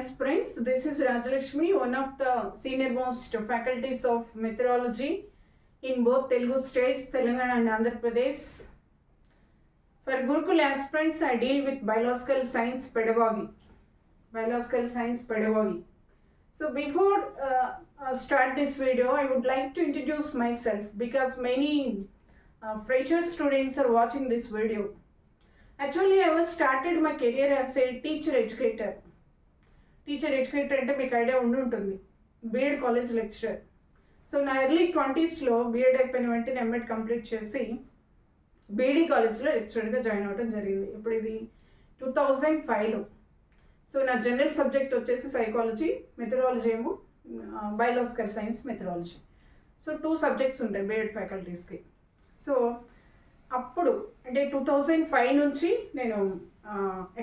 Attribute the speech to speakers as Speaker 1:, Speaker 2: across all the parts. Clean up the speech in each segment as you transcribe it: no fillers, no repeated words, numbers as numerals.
Speaker 1: aspirants. This is Rajalakshmi, one of the senior most faculties of meteorology in both Telugu states, Telangana and Andhra Pradesh. For Gurukul aspirants, I deal with biological science pedagogy. So before start this video, I would like to introduce myself because many fresher students are watching this video. Actually, I was started my career as a teacher educator. Teacher educator అంటే మీకు idea ఉంటుంది, BEd college lecturer. So నా early 20sలో BEd అయిపోయిన వెంటనే MEd complete చేసి బీడీ కాలేజ్లో లెక్చరర్గా join అవ్వడం జరిగింది. ఇప్పుడు ఇది 2005లో. సో నా జనరల్ సబ్జెక్ట్ వచ్చేసి సైకాలజీ, మెథడాలజీ ఏమో biological science, methodology. So 2 subjects ఉంటాయి బీఎడ్ ఫ్యాకల్టీస్కి. సో అప్పుడు అంటే 2005 నుంచి నేను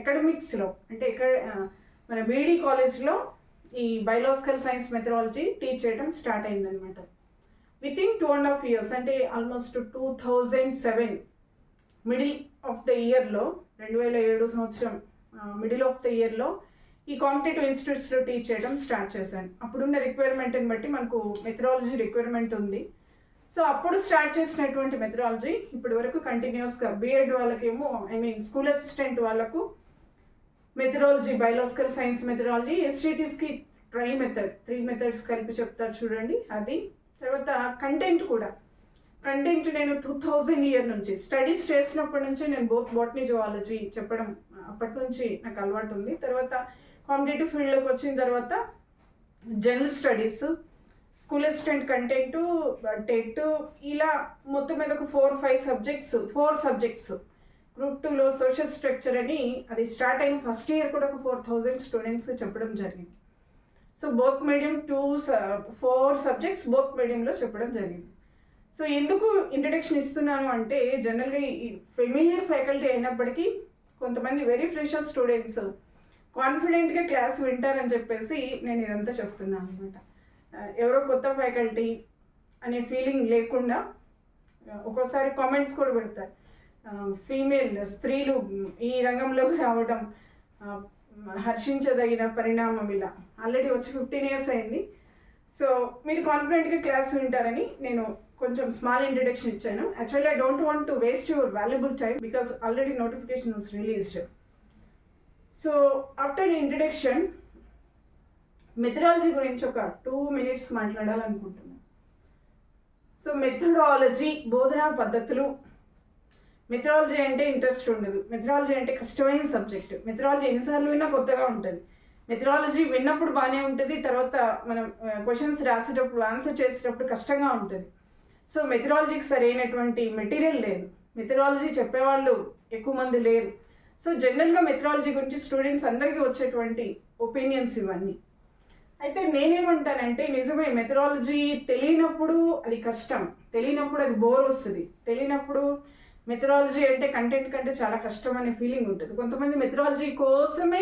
Speaker 1: అకాడమిక్స్లో అంటే మన బీడీ కాలేజ్లో ఈ బయోలాజికల్ సైన్స్ మెథడాలజీ టీచ్ చేయడం స్టార్ట్ అయిందనమాట. వితిన్ 2.5 years అంటే ఆల్మోస్ట్ 2007 మిడిల్ ఆఫ్ ద ఇయర్లో 2007 సంవత్సరం మిడిల్ ఆఫ్ ద ఇయర్లో ఈ కాంపిటేటివ్ ఇన్స్టిట్యూట్స్లో టీచ్ చేయడం స్టార్ట్ చేశాను. అప్పుడున్న రిక్వైర్మెంట్ని బట్టి మనకు మెథడాలజీ రిక్వైర్మెంట్ ఉంది. సో అప్పుడు స్టార్ట్ చేసినటువంటి మెథడాలజీ ఇప్పటి వరకు కంటిన్యూస్గా బీఎడ్ వాళ్ళకేమో స్కూల్ అసిస్టెంట్ వాళ్ళకు మెథడాలజీ, బయోలాజికల్ సైన్స్ మెథడాలజీ, ఎస్టీటీస్కి ట్రై మెథడ్, 3 methods కలిపి చెప్తారు చూడండి అది. తర్వాత కంటెంట్ కూడా, కంటెంట్ నేను 2000 ఇయర్ నుంచి స్టడీస్ చేసినప్పటి నుంచి నేను బోటనీ జువాలజీ చెప్పడం అప్పటి నుంచి నాకు అలవాటు ఉంది. తర్వాత కాంపిటేటివ్ ఫీల్డ్లోకి వచ్చిన తర్వాత general studies, school assistant content, TET, ఇలా మొత్తం మీద ఒక 4 సబ్జెక్ట్స్ గ్రూప్ 2లో సోషల్ స్ట్రక్చర్ అని అది స్టార్ట్ అయిన ఫస్ట్ ఇయర్ కూడా ఒక 4000 స్టూడెంట్స్ చెప్పడం జరిగింది. So both medium 4 subjects both మీడియంలో చెప్పడం జరిగింది. సో ఎందుకు ఇంట్రడక్షన్ ఇస్తున్నాను అంటే జనరల్గా ఈ ఫెమిలియర్ ఫ్యాకల్టీ అయినప్పటికీ కొంతమంది వెరీ ఫ్రెషర్ స్టూడెంట్స్ కాన్ఫిడెంట్గా క్లాస్ వింటారని చెప్పేసి నేను ఇదంతా చెప్తున్నాను అనమాట. ఎవరో కొత్త ఫ్యాకల్టీ అనే ఫీలింగ్ లేకుండా ఒక్కోసారి కామెంట్స్ కూడా పెడతారు, ఫీమేల్ స్త్రీలు ఈ రంగంలోకి రావడం హర్షించదగిన పరిణామం. ఇలా ఆల్రెడీ వచ్చి 15 years అయింది. సో మీరు కాన్ఫిడెంట్గా క్లాస్ వింటారని నేను కొంచెం స్మాల్ ఇంట్రడక్షన్ ఇచ్చాను. Actually I don't want to waste your valuable time because already notification was released. So after introduction methodology గురించి ఒక 2 minutes మాట్లాడాలనుకుంటున్నాను. సో మెథడాలజీ, బోధనా పద్ధతులు. మెథడాలజీ అంటే ఇంట్రెస్ట్ ఉండదు, మెథడాలజీ అంటే కష్టమైన సబ్జెక్ట్. మెథడాలజీ ఎన్నిసార్లు విన్నా కొత్తగా ఉంటుంది. మెథడాలజీ విన్నప్పుడు బాగానే ఉంటుంది, తర్వాత మనం క్వశ్చన్స్ రాసేటప్పుడు ఆన్సర్ చేసేటప్పుడు కష్టంగా ఉంటుంది. సో మెథడాలజీకి సరైనటువంటి మెటీరియల్ లేదు, మెథడాలజీ చెప్పేవాళ్ళు ఎక్కువ మంది లేరు. సో జనరల్గా మెథడాలజీ గురించి స్టూడెంట్స్ అందరికీ వచ్చేటువంటి ఒపీనియన్స్ ఇవన్నీ. అయితే నేనేమంటానంటే నిజమే, మెథడాలజీ తెలియనప్పుడు అది కష్టం, తెలియనప్పుడు అది బోర్ వస్తుంది, తెలియనప్పుడు మెథడాలజీ అంటే కంటెంట్ కంటే చాలా కష్టం అనే ఫీలింగ్ ఉంటుంది. కొంతమంది మెథడాలజీ కోసమే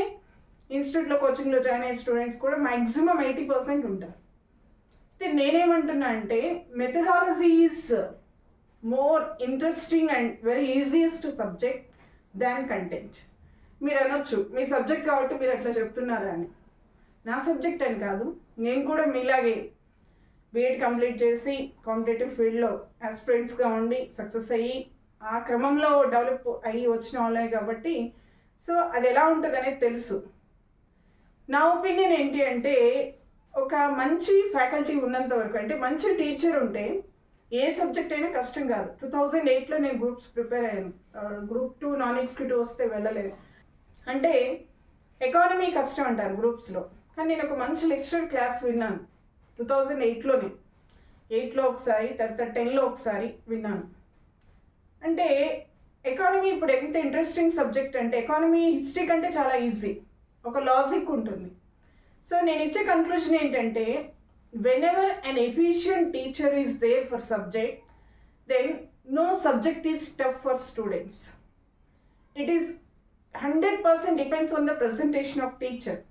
Speaker 1: ఇన్స్టిట్యూట్లో కోచింగ్లో జాయిన్ అయ్యే స్టూడెంట్స్ కూడా మ్యాక్సిమం 80% ఉంటారు. అయితే నేనేమంటున్నా అంటే methodology is more interesting and very easiest subject than content. మీరు అనొచ్చు మీ సబ్జెక్ట్ కాబట్టి మీరు అట్లా చెప్తున్నారా అని. నా సబ్జెక్ట్ అని కాదు, నేను కూడా మీలాగే బీఎడ్ కంప్లీట్ చేసి కాంపిటేటివ్ ఫీల్డ్లో ఆస్పిరెంట్స్గా ఉండి సక్సెస్ అయ్యి ఆ క్రమంలో డెవలప్ అయ్యి వచ్చిన వాళ్ళే కాబట్టి సో అది ఎలా ఉంటుంది అనేది తెలుసు. నా ఒపీనియన్ ఏంటి అంటే ఒక మంచి ఫ్యాకల్టీ ఉన్నంత వరకు, అంటే మంచి టీచర్ ఉంటే ఏ సబ్జెక్ట్ అయినా కష్టం కాదు. 2008లో నేను గ్రూప్స్ ప్రిపేర్ అయ్యాను, గ్రూప్ 2 నాన్ ఎగ్జిక్యూటివ్ వస్తే వెళ్ళలేదు. అంటే ఎకానమీ కష్టం అంటారు గ్రూప్స్లో, కానీ నేను ఒక మంచి లెక్చరర్ క్లాస్ విన్నాను 2008లోనే. 8లో ఒకసారి, తర్వాత 10లో ఒకసారి విన్నాను. అంటే ఎకానమీ ఇప్పుడు ఎంత ఇంట్రెస్టింగ్ సబ్జెక్ట్ అంటే ఎకానమీ హిస్టరీ కంటే చాలా ఈజీ, ఒక లాజిక్ ఉంటుంది. సో నేను ఇచ్చే కన్క్లూజన్ ఏంటంటే whenever an efficient teacher is there for subject then no subject is tough for students. It is 100% depends on the presentation of teacher.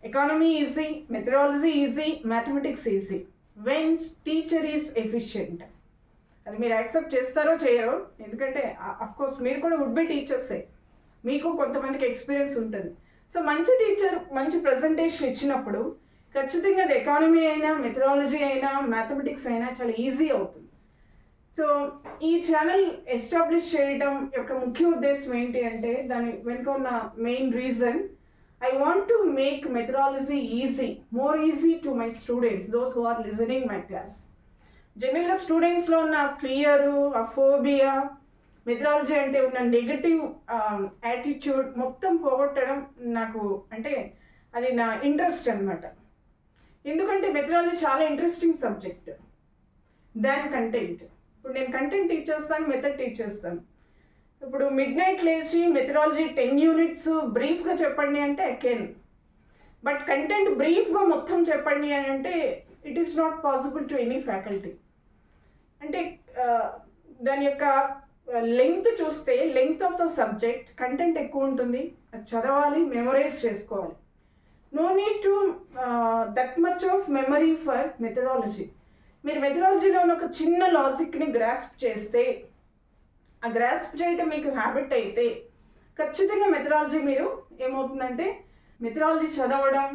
Speaker 1: Economy easy, methodology easy, mathematics easy when teacher is efficient. అది మీరు accept చేస్తారో చేయరో, ఎందుకంటే of course మీరు కూడా would be టీచర్సే, మీకు కొంతమందికి experience ఉంటుంది. So మంచి టీచర్ మంచి ప్రజెంటేషన్ ఇచ్చినప్పుడు ఖచ్చితంగా అది ఎకానమీ అయినా, మెథడాలజీ అయినా, మ్యాథమెటిక్స్ అయినా చాలా ఈజీ అవుతుంది. సో ఈ ఛానల్ ఎస్టాబ్లిష్ చేయడం యొక్క ముఖ్య ఉద్దేశం ఏంటి అంటే, దాని వెనుక ఉన్న main reason, I want to make methodology easy, more easy to my students, those who are listening my class. జనరల్గా స్టూడెంట్స్లో ఉన్న ఫియరు, ఆ ఫోబియా, మెథడాలజీ అంటే ఉన్న నెగటివ్ యాటిట్యూడ్ మొత్తం పోగొట్టడం నాకు అంటే అది నా ఇంట్రెస్ట్ అనమాట. ఎందుకంటే మెథడాలజీ చాలా ఇంట్రెస్టింగ్ సబ్జెక్ట్ దాని కంటెంట్. ఇప్పుడు నేను కంటెంట్ టీచ్ చేస్తాను, మెథడ్ టీచ్ చేస్తాను. ఇప్పుడు మిడ్ నైట్ లేచి మెథడాలజీ 10 యూనిట్స్ బ్రీఫ్గా చెప్పండి అంటే ఐ కెన్, బట్ కంటెంట్ బ్రీఫ్గా మొత్తం చెప్పండి అని అంటే it is not possible to any faculty. అంటే దాని యొక్క లెంగ్త్ చూస్తే, length of the subject, content ఎక్కువ ఉంటుంది, అది చదవాలి, మెమరైజ్ చేసుకోవాలి. No need to that much of memory for methodology. మీరు మెథడాలజీలో ఒక చిన్న లాజిక్ని గ్రాస్ప్ చేస్తే, ఆ గ్రాస్ప్ చేయటం మీకు హ్యాబిట్ అయితే ఖచ్చితంగా మెథడాలజీ మీరు ఏమవుతుందంటే మెథడాలజీ చదవడం,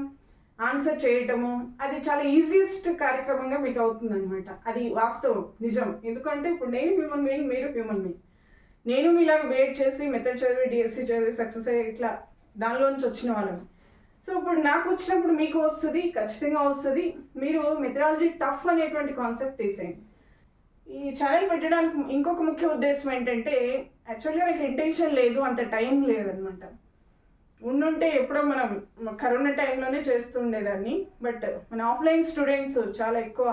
Speaker 1: ఆన్సర్ చేయటము అది చాలా ఈజియెస్ట్ కార్యక్రమంగా మీకు అవుతుంది అనమాట. అది వాస్తవం, నిజం. ఎందుకంటే ఇప్పుడు నేను హ్యూమన్ బీయింగ్, మీరు హ్యూమన్ బీయింగ్. నేను మీలాగా వెయిట్ చేసి మెథడ్ చదివి, డిఎస్సి చదివి సక్సెస్ అయ్యి ఇట్లా దానిలోంచి వచ్చిన వాళ్ళని. సో ఇప్పుడు నాకు వచ్చినప్పుడు మీకు వస్తుంది, ఖచ్చితంగా వస్తుంది. మీరు మెథడాలజీ టఫ్ అనేటువంటి కాన్సెప్ట్ తీసేయండి. ఈ ఛానల్ పెట్టడానికి ఇంకొక ముఖ్య ఉద్దేశం ఏంటంటే, యాక్చువల్గా నాకు ఇంటెన్షన్ లేదు, అంత టైం లేదనమాట. ఉండుంటే ఎప్పుడో మనం కరోనా టైంలోనే చేస్తుండేదాన్ని. బట్ మన ఆఫ్లైన్ స్టూడెంట్స్ చాలా ఎక్కువ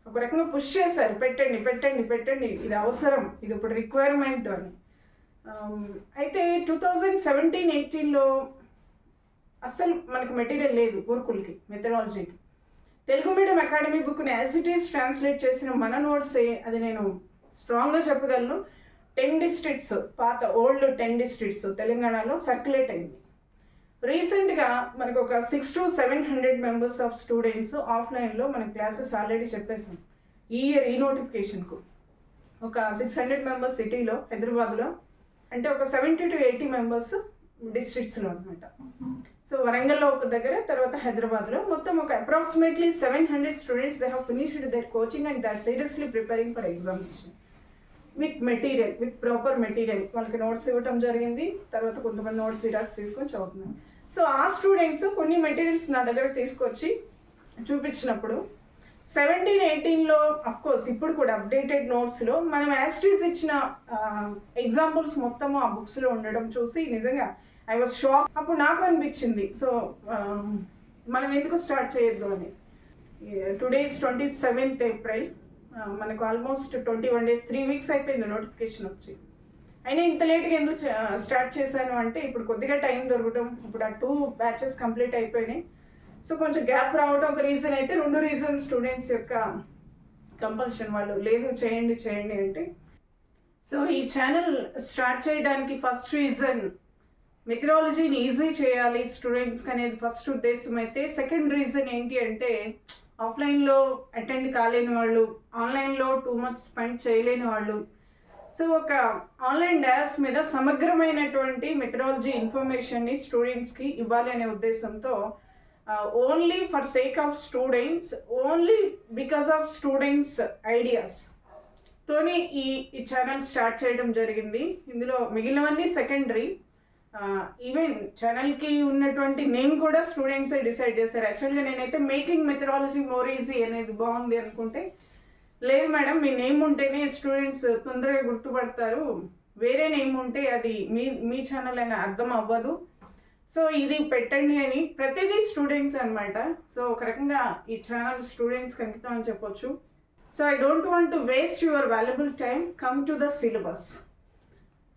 Speaker 1: ఒక రకంగా పుష్ చేశారు, పెట్టండి పెట్టండి పెట్టండి, ఇది అవసరం, ఇది ఇప్పుడు రిక్వైర్మెంట్ అని. అయితే 2017-18లో అస్సలు మనకు మెటీరియల్ లేదు గురుకుల్కి, మెథడాలజీకి. తెలుగు మీడియం అకాడమీ బుక్ని యాజ్ ఇట్ ఈస్ ట్రాన్స్లేట్ చేసిన మన నోట్సే, అది నేను స్ట్రాంగ్గా చెప్పగలను. 10 డిస్ట్రిక్ట్స్, పాత ఓల్డ్ 10 డిస్ట్రిక్ట్స్ తెలంగాణలో సర్క్యులేట్ అయింది. రీసెంట్గా మనకు ఒక 600 to 700 మెంబర్స్ ఆఫ్ స్టూడెంట్స్ ఆఫ్లైన్లో మన క్లాసెస్ ఆల్రెడీ చెప్పేసాం. ఈ ఇయర్ ఈ నోటిఫికేషన్కు ఒక 600 మెంబర్స్ సిటీలో, హైదరాబాద్లో, అంటే ఒక 70 to 80 మెంబర్స్ డిస్ట్రిక్ట్స్లో అనమాట. సో వరంగల్లో ఒక దగ్గర, తర్వాత హైదరాబాద్లో, మొత్తం ఒక approximately 700 students they have finished their coaching and they are seriously preparing for examination with material, with proper material. వాళ్ళకి నోట్స్ ఇవ్వటం జరిగింది, తర్వాత కొంతమంది నోట్స్ జిరాక్స్ తీసుకొని చదువుతున్నారు. సో ఆ స్టూడెంట్స్ కొన్ని మెటీరియల్స్ నా దగ్గర తీసుకొచ్చి చూపించినప్పుడు 17-18లో అఫ్కోర్స్ ఇప్పుడు కూడా అప్డేటెడ్ నోట్స్లో మనం యాస్టీస్ ఇచ్చిన ఎగ్జాంపుల్స్ మొత్తము ఆ బుక్స్లో ఉండడం చూసి నిజంగా ఐ వాజ్ షాక్. అప్పుడు నాకు అనిపించింది, సో మనం ఎందుకు స్టార్ట్ చేయొద్దు అని. టుడే ఇస్ 27th April, మనకు ఆల్మోస్ట్ 21 days, 3 weeks అయిపోయింది నోటిఫికేషన్ వచ్చి. అయినా ఇంత లేట్గా ఎందుకు స్టార్ట్ చేశాను అంటే, ఇప్పుడు కొద్దిగా టైం దొరకడం, ఇప్పుడు ఆ 2 batches కంప్లీట్ అయిపోయినాయి. సో కొంచెం గ్యాప్ రావడం ఒక రీజన్ అయితే, 2 రీజన్స్ స్టూడెంట్స్ యొక్క కంపల్షన్. వాళ్ళు లేదు చేయండి చేయండి అంటే. సో ఈ ఛానల్ స్టార్ట్ చేయడానికి ఫస్ట్ రీజన్ మెథడాలజీని ఈజీ చేయాలి స్టూడెంట్స్కి అనేది ఫస్ట్ ఉద్దేశం అయితే, సెకండ్ రీజన్ ఏంటి అంటే ఆఫ్లైన్లో అటెండ్ కాలేని వాళ్ళు, ఆన్లైన్లో టూ మచ్ స్పెండ్ చేయలేని వాళ్ళు, సో ఒక ఆన్లైన్ డాష్ మీద సమగ్రమైనటువంటి మెథడాలజీ ఇన్ఫర్మేషన్ని స్టూడెంట్స్కి ఇవ్వాలి అనే ఉద్దేశంతో, only for sake of students, only because of students ideas తోని ఈ ఛానల్ స్టార్ట్ చేయడం జరిగింది. ఇందులో మిగిలినవన్నీ సెకండరీ. ఈవెన్ ఛానల్కి ఉన్నటువంటి నేమ్ కూడా స్టూడెంట్సే డిసైడ్ చేశారు. యాక్చువల్గా నేనైతే మేకింగ్ మెథడాలజీ మోర్ ఈజీ అనేది బాగుంది అనుకుంటే, లేదు మేడం మీ నేమ్ ఉంటేనే స్టూడెంట్స్ తొందరగా గుర్తుపడతారు, వేరే నేమ్ ఉంటే అది మీ ఛానల్ అని అర్థం అవ్వదు, సో ఇది పెట్టండి అని ప్రతిదీ స్టూడెంట్స్ అనమాట. సో ఒక రకంగా ఈ ఛానల్ స్టూడెంట్స్కి అంకితం అని చెప్పొచ్చు. So I don't want to waste your valuable time, come to the syllabus.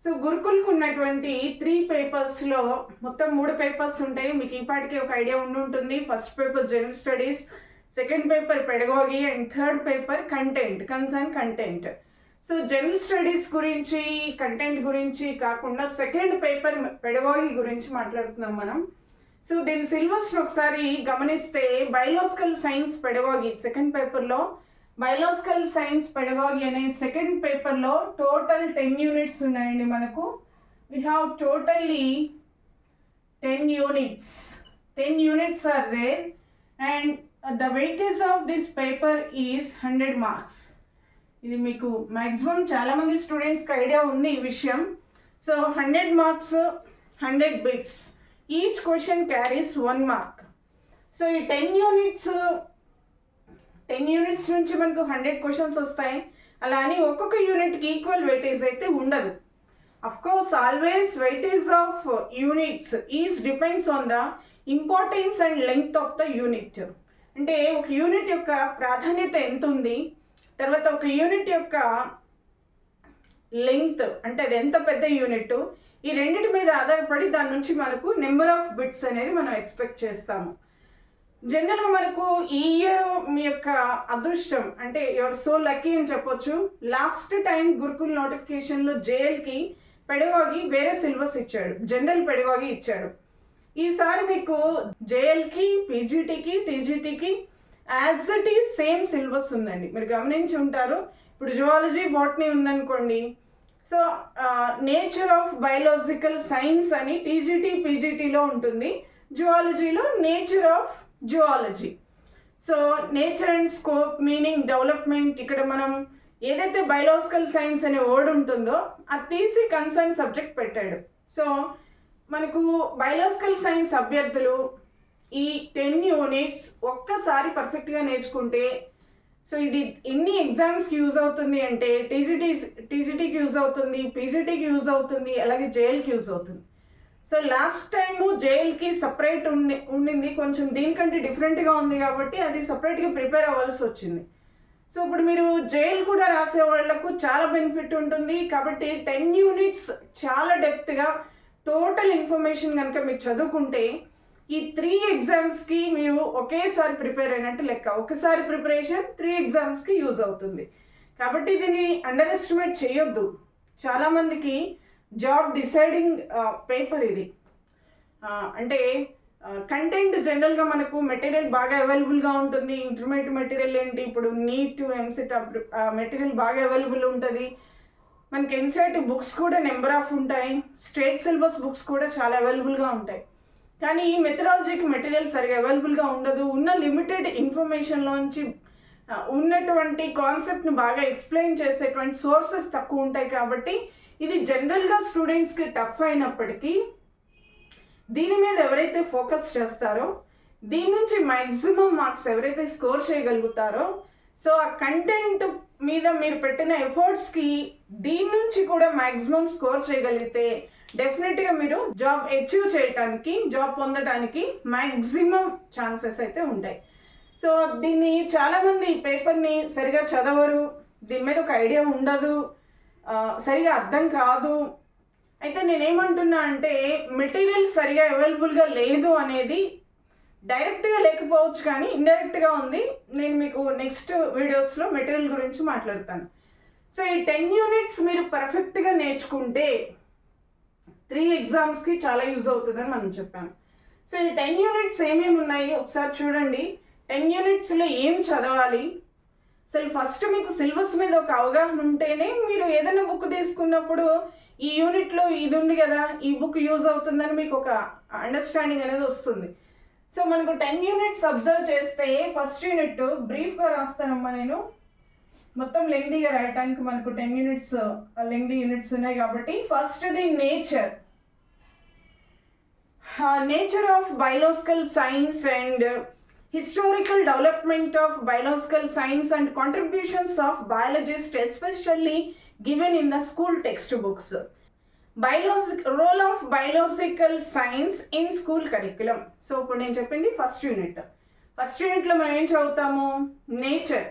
Speaker 1: So గురుకుల్కి ఉన్నటువంటి 3 పేపర్స్లో మొత్తం 3 పేపర్స్ ఉంటాయి. మీకు ఈ పాటికి ఒక ఐడియా ఉంటుంది. First paper general studies, second paper pedagogy and third paper content, concern content. So general studies గురించి, కంటెంట్ గురించి కాకుండా సెకండ్ పేపర్ పెడగాగి గురించి మాట్లాడుతున్నాం మనం. సో దీని సిలబస్ని ఒకసారి గమనిస్తే, బయోలాజికల్ సైన్స్ పెడగాగి సెకండ్ పేపర్లో, బయోలాజికల్ సైన్స్ పెడగాగి అనే సెకండ్ పేపర్లో టోటల్ 10 యూనిట్స్ ఉన్నాయండి మనకు. We have totally 10 units. 10 units are there, and the weightage of this paper is 100 marks. ఇది మీకు మ్యాక్సిమం చాలామంది స్టూడెంట్స్కి ఐడియా ఉంది ఈ విషయం. So 100 marks, 100 bits, each question carries 1 mark. So ఈ 10 యూనిట్స్ నుంచి మనకు 100 క్వశ్చన్స్ వస్తాయి. అలా అని ఒక్కొక్క యూనిట్కి ఈక్వల్ వెయిటేజ్ అయితే ఉండదు. Of course always weightage of units is depends on the importance and length of the unit. అంటే ఒక యూనిట్ యొక్క ప్రాధాన్యత ఎంత ఉంది, తర్వాత ఒక యూనిట్ యొక్క లెంగ్త్ అంటే అది ఎంత పెద్ద యూనిట్, ఈ రెండింటి మీద ఆధారపడి దాని నుంచి మనకు నెంబర్ ఆఫ్ బిట్స్ అనేది మనం ఎక్స్పెక్ట్ చేస్తాము. జనరల్గా మనకు ఈ ఇయర్ మీ యొక్క అదృష్టం అంటే యువర్ సో లక్కీ అని చెప్పొచ్చు. లాస్ట్ టైం గురుకుల్ నోటిఫికేషన్లో జేఎల్కి పెడగాగి వేరే సిలబస్ ఇచ్చాడు, జనరల్ పెడగాగి ఇచ్చాడు. ఈసారి మీకు జేఎల్కి, పీజీటీకి, టీజీటీకి as it is same syllabus ఉందండి. మీరు గమనించి ఉంటారు. ఇప్పుడు జువాలజీ, బాటనీ ఉందనుకోండి, so nature of biological science అని టీజీటీ, పీజీటీలో ఉంటుంది. జువాలజీలో nature of zoology. So nature and scope, meaning, development, ఇక్కడ మనం ఏదైతే బయాలజికల్ సైన్స్ అనే వర్డ్ ఉంటుందో అది తీసి కన్సర్న్ సబ్జెక్ట్ పెట్టాడు. సో మనకు బయాలజికల్ సైన్స్ అభ్యర్థులు ఈ 10 యూనిట్స్ ఒక్కసారి పర్ఫెక్ట్గా నేర్చుకుంటే, సో ఇది ఎన్ని ఎగ్జామ్స్కి యూజ్ అవుతుంది అంటే టీజీటీకి యూజ్ అవుతుంది, పీజీటీకి యూజ్ అవుతుంది, అలాగే జేఎల్కి యూజ్ అవుతుంది. సో లాస్ట్ టైము జేఎల్కి సపరేట్ ఉండింది, కొంచెం దీనికంటే డిఫరెంట్గా ఉంది కాబట్టి అది సపరేట్గా ప్రిపేర్ అవ్వాల్సి వచ్చింది. సో ఇప్పుడు మీరు జేఎల్ కూడా రాసే వాళ్ళకు చాలా బెనిఫిట్ ఉంటుంది. కాబట్టి 10 యూనిట్స్ చాలా డెప్త్గా టోటల్ ఇన్ఫర్మేషన్ కనుక మీరు చదువుకుంటే ఈ 3 ఎగ్జామ్స్కి మీరు ఒకేసారి ప్రిపేర్ అయినట్టు లెక్క. ఒకసారి ప్రిపరేషన్ 3 ఎగ్జామ్స్కి యూజ్ అవుతుంది. కాబట్టి దీన్ని అండర్ ఎస్టిమేట్ చేయొద్దు. చాలామందికి జాబ్ డిసైడింగ్ పేపర్ ఇది. అంటే కంటెంట్ జనరల్గా మనకు మెటీరియల్ బాగా అవైలబుల్గా ఉంటుంది. ఇంటర్మీడియట్ మెటీరియల్ ఏంటి, ఇప్పుడు నీట్, ఎంసెట్ మెటీరియల్ బాగా అవైలబుల్ ఉంటుంది. మనకి ఎన్సెట్ బుక్స్ కూడా నెంబర్ ఆఫ్ ఉంటాయి, స్టేట్ సిలబస్ బుక్స్ కూడా చాలా అవైలబుల్గా ఉంటాయి. కానీ ఈ మెథడాలజీకి మెటీరియల్ సరిగా అవైలబుల్గా ఉండదు. ఉన్న లిమిటెడ్ ఇన్ఫర్మేషన్లోంచి ఉన్నటువంటి కాన్సెప్ట్ని బాగా ఎక్స్ప్లెయిన్ చేసేటువంటి సోర్సెస్ తక్కువ ఉంటాయి. కాబట్టి ఇది జనరల్గా స్టూడెంట్స్కి టఫ్ అయినప్పటికీ దీని మీద ఎవరైతే ఫోకస్ చేస్తారో, దీని నుంచి మ్యాక్సిమం మార్క్స్ ఎవరైతే స్కోర్ చేయగలుగుతారో, సో ఆ కంటెంట్ మీద మీరు పెట్టిన ఎఫర్ట్స్కి దీని నుంచి కూడా మ్యాక్సిమం స్కోర్ చేయగలిగితే డెఫినెట్గా మీరు జాబ్ అచీవ్ చేయడానికి, జాబ్ పొందడానికి మ్యాక్సిమం ఛాన్సెస్ అయితే ఉంటాయి. సో దీన్ని చాలామంది ఈ పేపర్ని సరిగా చదవరు, దీని మీద ఒక ఐడియా ఉండదు, సరిగా అర్థం కాదు. అయితే నేనేమంటున్నా అంటే మెటీరియల్ సరిగా అవైలబుల్గా లేదు అనేది డైరెక్ట్గా లేకపోవచ్చు, కానీ ఇండైరెక్ట్గా ఉంది. నేను మీకు నెక్స్ట్ వీడియోస్లో మెటీరియల్ గురించి మాట్లాడతాను. సో ఈ 10 యూనిట్స్ మీరు పర్ఫెక్ట్గా నేర్చుకుంటే 3 ఎగ్జామ్స్కి చాలా యూజ్ అవుతుందని మనం చెప్పాను. సో ఈ 10 యూనిట్స్ ఏమేమి ఉన్నాయి ఒకసారి చూడండి. 10 యూనిట్స్లో ఏం చదవాలి, అసలు ఫస్ట్ మీకు సిలబస్ మీద ఒక అవగాహన ఉంటేనే మీరు ఏదైనా బుక్ తీసుకున్నప్పుడు ఈ యూనిట్లో ఇది ఉంది కదా, ఈ బుక్ యూజ్ అవుతుందని మీకు ఒక అండర్స్టాండింగ్ అనేది వస్తుంది. సో మనకు 10 యూనిట్స్ అబ్జర్వ్ చేస్తే ఫస్ట్ యూనిట్ బ్రీఫ్గా రాస్తానమ్మా. నేను మొత్తం లెంగ్దీగా రాయటానికి మనకు 10 యూనిట్స్ లెంగ్దీ యూనిట్స్ ఉన్నాయి కాబట్టి ఫస్ట్ది nature of biological science and historical development of biological science and contributions of biologists especially given in the school textbooks. Role of biological science in school curriculum. So ఇప్పుడు నేను చెప్పింది first యూనిట్లో మనం ఏం చదువుతాము, nature.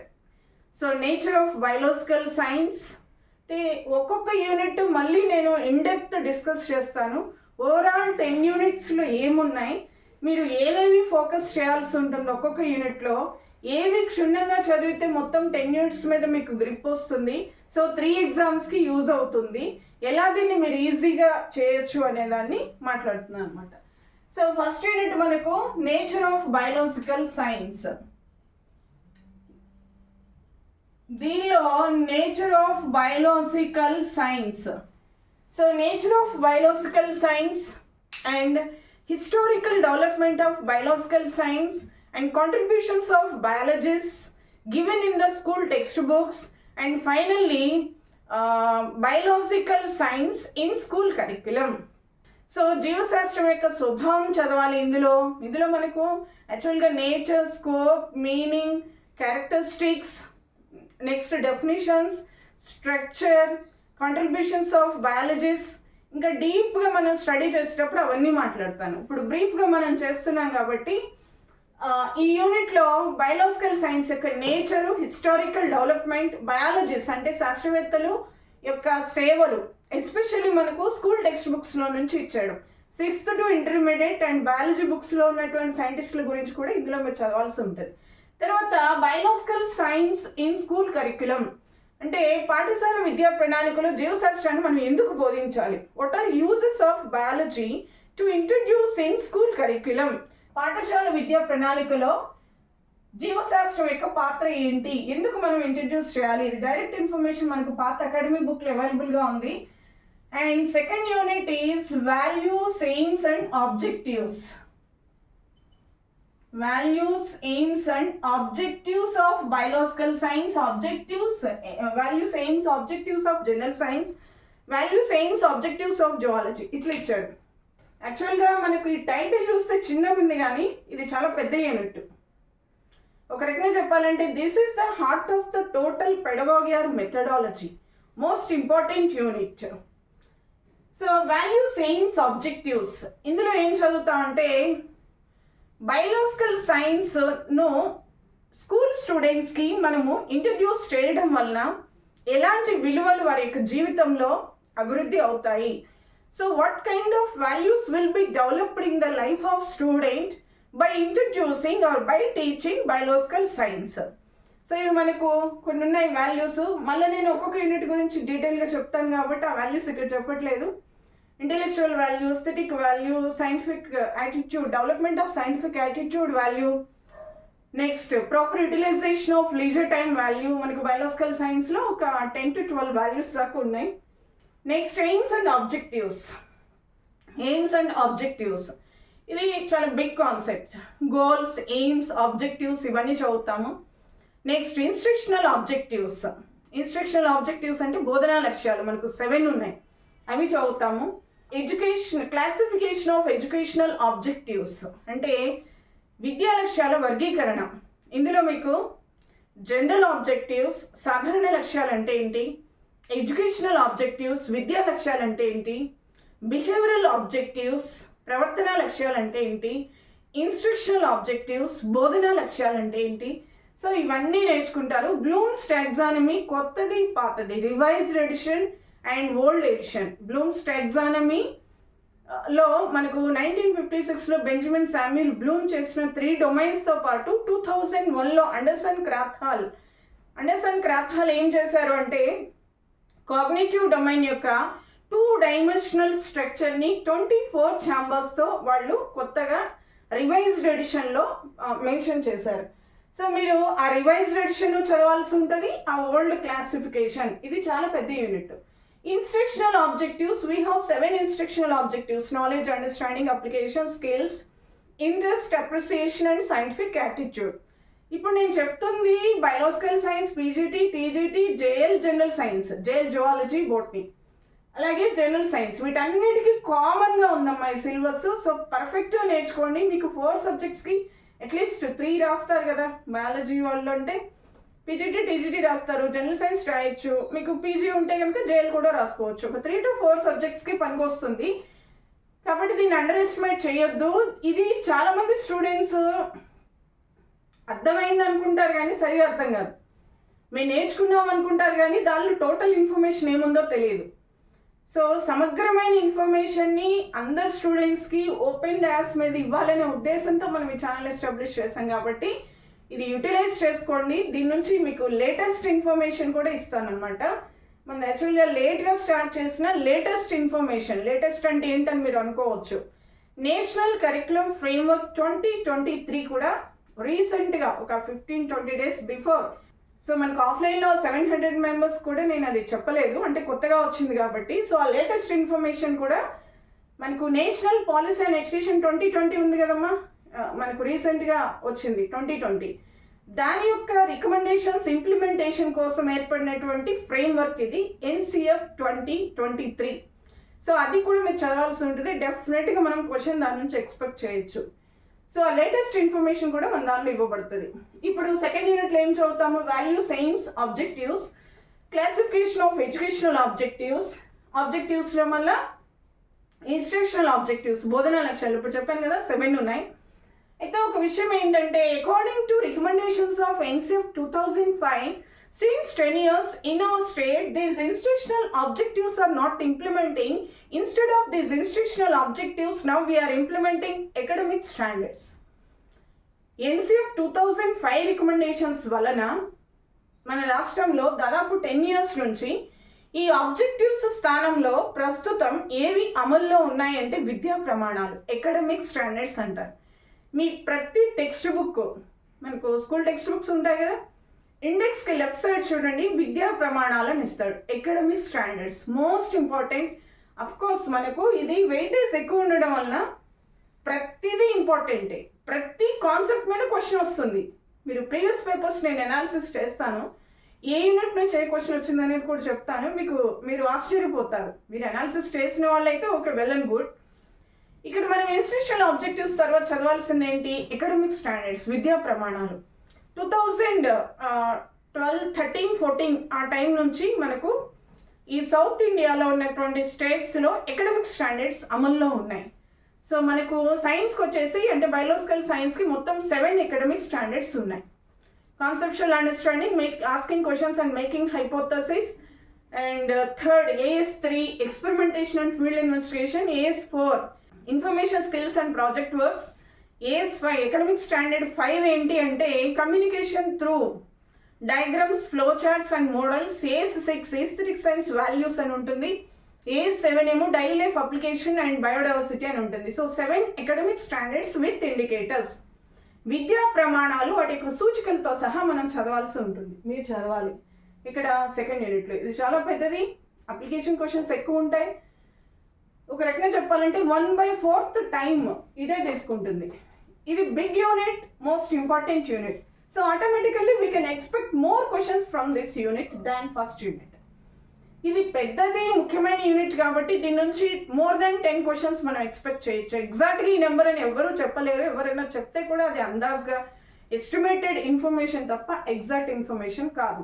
Speaker 1: So nature of biological science అంటే ఒక్కొక్క unit మళ్ళీ నేను ఇన్డెప్త్ డిస్కస్ చేస్తాను. ఓవరాల్ 10 యూనిట్స్లో ఏమున్నాయి, మీరు ఏవేవి ఫోకస్ చేయాల్సి ఉంటుంది ఒక్కొక్క యూనిట్లో, ఏవి క్షుణ్ణంగా చదివితే మొత్తం 10 యూనిట్స్ మీద మీకు గ్రిప్ వస్తుంది, సో 3 ఎగ్జామ్స్కి యూజ్ అవుతుంది, ఎలా దీన్ని మీరు ఈజీగా చేయొచ్చు అనేదాన్ని మాట్లాడుతున్నాను అనమాట. సో ఫస్ట్ యూనిట్ మనకు నేచర్ ఆఫ్ బయాలజికల్ సైన్స్. దీనిలో nature of biological science, so nature of biological science and historical development of biological science and contributions of biologists given in the school textbooks, and finally biological science in school curriculum. So జీవశాస్త్రం యొక్క స్వభావం చదవాలి. ఇందులో మనకు యాక్చువల్గా nature, scope, meaning, characteristics, next definitions, structure, contributions of biologist, ఇంకా డీప్గా మనం స్టడీ చేసేటప్పుడు అవన్నీ మాట్లాడతాను. ఇప్పుడు బ్రీఫ్గా మనం చేస్తున్నాం కాబట్టి ఈ యూనిట్లో బయాలజికల్ సైన్స్ యొక్క నేచరు, హిస్టారికల్ డెవలప్మెంట్, బయాలజిస్ట్ అంటే శాస్త్రవేత్తలు యొక్క సేవలు ఎస్పెషల్లీ మనకు స్కూల్ టెక్స్ట్ బుక్స్లో నుంచి ఇచ్చాడు. 6th to intermediate and biology బుక్స్లో ఉన్నటువంటి సైంటిస్టుల గురించి కూడా ఇందులో మీరు చదవాల్సి ఉంటుంది. తర్వాత biological science in school curriculum అంటే పాఠశాల విద్యా ప్రణాళికలో జీవశాస్త్రాన్ని మనం ఎందుకు బోధించాలి. What are uses of biology to introduce in school curriculum. పాఠశాల విద్యా ప్రణాళికలో జీవశాస్త్రం యొక్క పాత్ర ఏంటి, ఎందుకు మనం ఇంట్రడ్యూస్ చేయాలి. ఇది డైరెక్ట్ ఇన్ఫర్మేషన్ మనకు పాత అకాడమీ బుక్లో అవైలబుల్గా ఉంది. And second unit is values, AIIMS and objectives. Values, aims and objectives of biological science, values, aims, objectives of general science, values, aims, objectives of zoology. ఇట్లా ఇచ్చాడు. యాక్చువల్గా మనకు ఈ టైటిల్ చూస్తే చిన్నగా ఉంది కానీ ఇది చాలా పెద్ద యూనిట్. ఒక రకంగా చెప్పాలంటే this is the heart of the total pedagogy or methodology, most important unit. So values, aims, objectives ఇందులో ఏం చదువుతా అంటే బయాలజికల్ సైన్స్ను స్కూల్ స్టూడెంట్స్కి మనము ఇంట్రడ్యూస్ చేయడం వలన ఎలాంటి విలువలు వారి యొక్క జీవితంలో అభివృద్ధి అవుతాయి. So what kind of values will be developed in the life of student by introducing or by teaching biological science. So ఇవి మనకు కొన్ని ఉన్నాయి వాల్యూస్. మళ్ళీ నేను ఒక్కొక్క యూనిట్ గురించి డీటెయిల్గా చెప్తాను కాబట్టి ఆ వాల్యూస్ ఇక్కడ చెప్పట్లేదు. Intellectual value, aesthetic value, scientific attitude, development of scientific attitude value. Next, proper utilization of leisure time value. మనకు బయాలజికల్ సైన్స్లో ఒక 10 to 12 వాల్యూస్ దాకా ఉన్నాయి. Next aims and objectives. Aims and objectives ఇది చాలా big concept. Goals, aims, objectives ఇవన్నీ చదువుతాము. Next instructional objectives. Instructional objectives అంటే బోధనా లక్ష్యాలు మనకు 7 ఉన్నాయి, అవి చదువుతాము. Education, classification of educational objectives అంటే విద్యా లక్ష్యాల వర్గీకరణ. ఇందులో మీకు జనరల్ ఆబ్జెక్టివ్స్, సాధారణ లక్ష్యాలు అంటే ఏంటి, ఎడ్యుకేషనల్ ఆబ్జెక్టివ్స్, విద్యా లక్ష్యాలు అంటే ఏంటి, బిహేవియరల్ ఆబ్జెక్టివ్స్, ప్రవర్తన లక్ష్యాలు అంటే ఏంటి, ఇన్స్ట్రక్షనల్ ఆబ్జెక్టివ్స్, బోధనా లక్ష్యాలు అంటే ఏంటి. సో ఇవన్నీ నేర్చుకుంటారు. బ్లూమ్స్ టాక్సానమీ కొత్తది, పాతది, revised edition and old edition. Bloom's taxonomy లో మనకు 1956లో బెంజమిన్ శామ్యూల్ బ్లూమ్ చేసిన 3 డొమైన్స్తో పాటు 2001లో అండర్సన్ క్రాత్హాల్ ఏం చేశారు అంటే కాగ్నిటివ్ డొమైన్ యొక్క 2 డైమెన్షనల్ స్ట్రక్చర్ని 24 ఛాంబర్స్తో వాళ్ళు కొత్తగా రివైజ్డ్ ఎడిషన్లో మెన్షన్ చేశారు. సో మీరు ఆ రివైజ్డ్ ఎడిషన్ చదవాల్సి ఉంటుంది, ఆ ఓల్డ్ క్లాసిఫికేషన్. ఇది చాలా పెద్ద unit. Instructional objectives, we have 7 instructional objectives: knowledge, understanding, application, skills, interest, appreciation and scientific attitude. ఇప్పుడు నేను చెప్తుంది biological science, PGT, TGT, JL general science, JL zoology, botany, అలాగే జనరల్ సైన్స్. వీటన్నిటికీ కామన్గా ఉందమ్మా ఈ సిలబస్. సో పర్ఫెక్ట్గా నేర్చుకోండి. మీకు 4 సబ్జెక్ట్స్కి అట్లీస్ట్ 3 రాస్తారు కదా బయాలజీ వాళ్ళు అంటే. పీజీటీ, టీజీటీ రాస్తారు, జనరల్ సైన్స్ రాయొచ్చు, మీకు పీజీ ఉంటే కనుక జేఎల్ కూడా రాసుకోవచ్చు. ఒక 3 to 4 సబ్జెక్ట్స్కి పనికొస్తుంది. కాబట్టి దీన్ని అండర్ ఎస్టిమేట్ చేయొద్దు. ఇది చాలామంది స్టూడెంట్స్ అర్థమైంది అనుకుంటారు కానీ సరిగా అర్థం కాదు. మేము నేర్చుకున్నాం అనుకుంటారు కానీ దానిలో టోటల్ ఇన్ఫర్మేషన్ ఏముందో తెలియదు. సో సమగ్రమైన ఇన్ఫర్మేషన్ని అందరు స్టూడెంట్స్కి ఓపెన్ డాష్ మీద ఇవ్వాలనే ఉద్దేశంతో మనం ఈ ఛానల్ ఎస్టాబ్లిష్ చేస్తాం కాబట్టి ఇది యూటిలైజ్ చేసుకోండి. దీని నుంచి మీకు లేటెస్ట్ ఇన్ఫర్మేషన్ కూడా ఇస్తానన్నమాట. మనం యాక్చువల్గా లేట్గా స్టార్ట్ చేసిన లేటెస్ట్ ఇన్ఫర్మేషన్, లేటెస్ట్ అంటే ఏంటని మీరు అనుకోవచ్చు. నేషనల్ కరిక్యులం ఫ్రేమ్వర్క్ 2023 కూడా రీసెంట్గా ఒక 15-20 డేస్ బిఫోర్. సో మనకు ఆఫ్లైన్లో 700 మెంబర్స్ కూడా నేను అది చెప్పలేదు అంటే కొత్తగా వచ్చింది కాబట్టి. సో ఆ లేటెస్ట్ ఇన్ఫర్మేషన్ కూడా మనకు నేషనల్ పాలసీ అండ్ ఎడ్యుకేషన్ 2020 ఉంది కదమ్మా, మనకు రీసెంట్గా వచ్చింది 2020. దాని యొక్క రికమెండేషన్స్ ఇంప్లిమెంటేషన్ కోసం ఏర్పడినటువంటి ఫ్రేమ్వర్క్ ఇది NCF 2023. సో అది కూడా మీరు చదవాల్సి ఉంటుంది. డెఫినెట్గా మనం క్వశ్చన్ దాని నుంచి ఎక్స్పెక్ట్ చేయొచ్చు. సో ఆ లేటెస్ట్ ఇన్ఫర్మేషన్ కూడా మన దానిలో ఇవ్వబడుతుంది. ఇప్పుడు సెకండ్ యూనిట్లో ఏం చదువుతాము? Values, aims, objectives, classification of educational objectives. ఆబ్జెక్టివ్స్లో మళ్ళీ ఇన్స్ట్రక్షనల్ ఆబ్జెక్టివ్స్, బోధనా లక్ష్యాలు ఇప్పుడు చెప్పాను కదా 7 ఉన్నాయి. అయితే ఒక విషయం ఏంటంటే, according to recommendations of NCF 2005, since 10 years in our state, these instructional objectives are not implementing. Instead of these instructional objectives, now we are implementing academic standards. NCF 2005 recommendations వలన మన రాష్ట్రంలో దాదాపు 10 years నుంచి ఈ ఆబ్జెక్టివ్స్ స్థానంలో ప్రస్తుతం ఏవి అమల్లో ఉన్నాయంటే విద్యా ప్రమాణాలు, అకాడమిక్ స్టాండర్డ్స్ అంటారు. మీ ప్రతి టెక్స్ట్ బుక్, మనకు స్కూల్ టెక్స్ట్ బుక్స్ ఉంటాయి కదా, ఇండెక్స్కి లెఫ్ట్ సైడ్ చూడండి, విద్యా ప్రమాణాలను ఇస్తాడు. Academic standards most important. Of course మనకు ఇది వెయిటేజ్ ఎక్కువ ఉండడం వలన ప్రతిదీ ఇంపార్టెంటే. ప్రతి కాన్సెప్ట్ మీద క్వశ్చన్ వస్తుంది. మీరు ప్రీవియస్ పేపర్స్ నేను అనాలిసిస్ చేస్తాను, ఏ యూనిట్ నుంచి ఏ క్వశ్చన్ వచ్చింది అనేది కూడా చెప్తాను. మీరు ఆశ్చర్యపోతారు. మీరు అనాలిసిస్ చేసిన వాళ్ళైతే ఓకే, వెల్ అండ్ గుడ్. ఇక్కడ మనం ఇన్స్టిట్యూషనల్ ఆబ్జెక్టివ్స్ తర్వాత చదవాల్సింది ఏంటి? అకాడమిక్ స్టాండర్డ్స్, విద్యా ప్రమాణాలు. 2012, 13, 14 ఆ టైం నుంచి మనకు ఈ సౌత్ ఇండియాలో ఉన్నటువంటి స్టేట్స్లో అకాడమిక్ స్టాండర్డ్స్ అమల్లో ఉన్నాయి. సో మనకు సైన్స్కి వచ్చేసి అంటే బయాలజికల్ సైన్స్కి మొత్తం 7 అకాడమిక్ స్టాండర్డ్స్ ఉన్నాయి. Conceptual understanding, asking questions and making hypothesis. And third AS3 experimentation and field investigation. AS4 information skills and project works. AS5 academic standard 5 ఏంటి అంటే communication through diagrams, flow charts and models. AS6 historic science values అని ఉంటుంది. AS7 ఏమో daily life application and biodiversity అని ఉంటుంది. So 7 academic standards with indicators. విద్యా ప్రమాణాలు వాటి యొక్క సూచికలతో సహా మనం చదవాల్సి ఉంటుంది. మీరు చదవాలి ఇక్కడ సెకండ్ యూనిట్లో. ఇది చాలా పెద్దది, అప్లికేషన్ క్వశ్చన్స్ ఎక్కువ ఉంటాయి. ఒక రకంగా చెప్పాలంటే 1/4 టైం ఇదే తీసుకుంటుంది. ఇది big unit, most important unit. So automatically we can expect more questions from this unit than first unit. ఇది పెద్దది, ముఖ్యమైన యూనిట్ కాబట్టి దీని నుంచి మోర్ దాన్ 10 క్వశ్చన్స్ మనం ఎక్స్పెక్ట్ చేయొచ్చు. ఎగ్జాక్ట్గా ఈ నెంబర్ అని ఎవరు చెప్పలేరు. ఎవరైనా చెప్తే కూడా అది అందాజ్గా ఎస్టిమేటెడ్ ఇన్ఫర్మేషన్ తప్ప ఎగ్జాక్ట్ ఇన్ఫర్మేషన్ కాదు.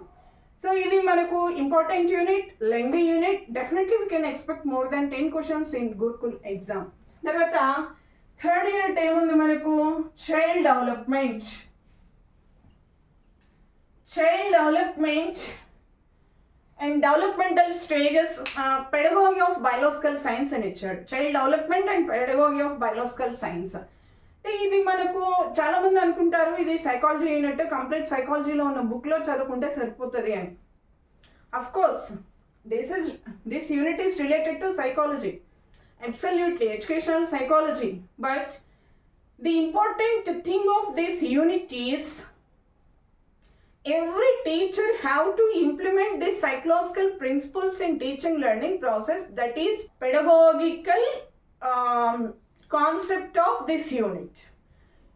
Speaker 1: సో ఇది మనకు important unit, lengthy unit. Definitely we can expect more than 10 questions in Gurukul exam. తర్వాత థర్డ్ యూనిట్ ఏముంది మనకు? Child development. And developmental stages, pedagogy of biological science అని ఇచ్చాడు. Child development and pedagogy of biological science. ఇది మనకు చాలా మంది అనుకుంటారు ఇది సైకాలజీ యూనిట్, కంప్లీట్ సైకాలజీలో ఉన్న బుక్లో చదువుకుంటే సరిపోతుంది అని. Of course this unit is related to psychology, absolutely educational psychology. But the important thing of this unit is every teacher have to implement these psychological principles in teaching learning process, that is pedagogical concept of this unit.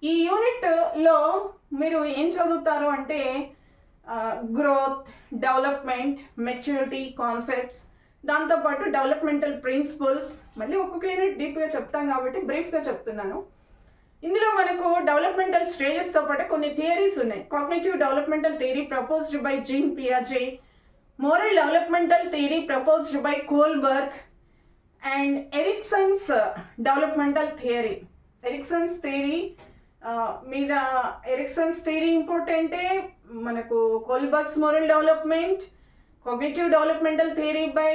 Speaker 1: ఈ యూనిట్లో మీరు ఏం చదువుతారు అంటే growth, development, maturity concepts, దాంతోపాటు developmental principles. మళ్ళీ ఒక్కొక్క unit డీప్గా చెప్తాం కాబట్టి బ్రీఫ్గా చెప్తున్నాను. ఇందులో మనకు డెవలప్మెంటల్ స్టేజెస్తో పాటు కొన్ని థియరీస్ ఉన్నాయి. Cognitive developmental theory proposed by Jean పియాజే, moral developmental theory proposed by Kohlberg, and Erikson's developmental theory. Erikson's theory ఇంపార్టెంటే మనకు. Kohlberg's moral development, cognitive developmental theory by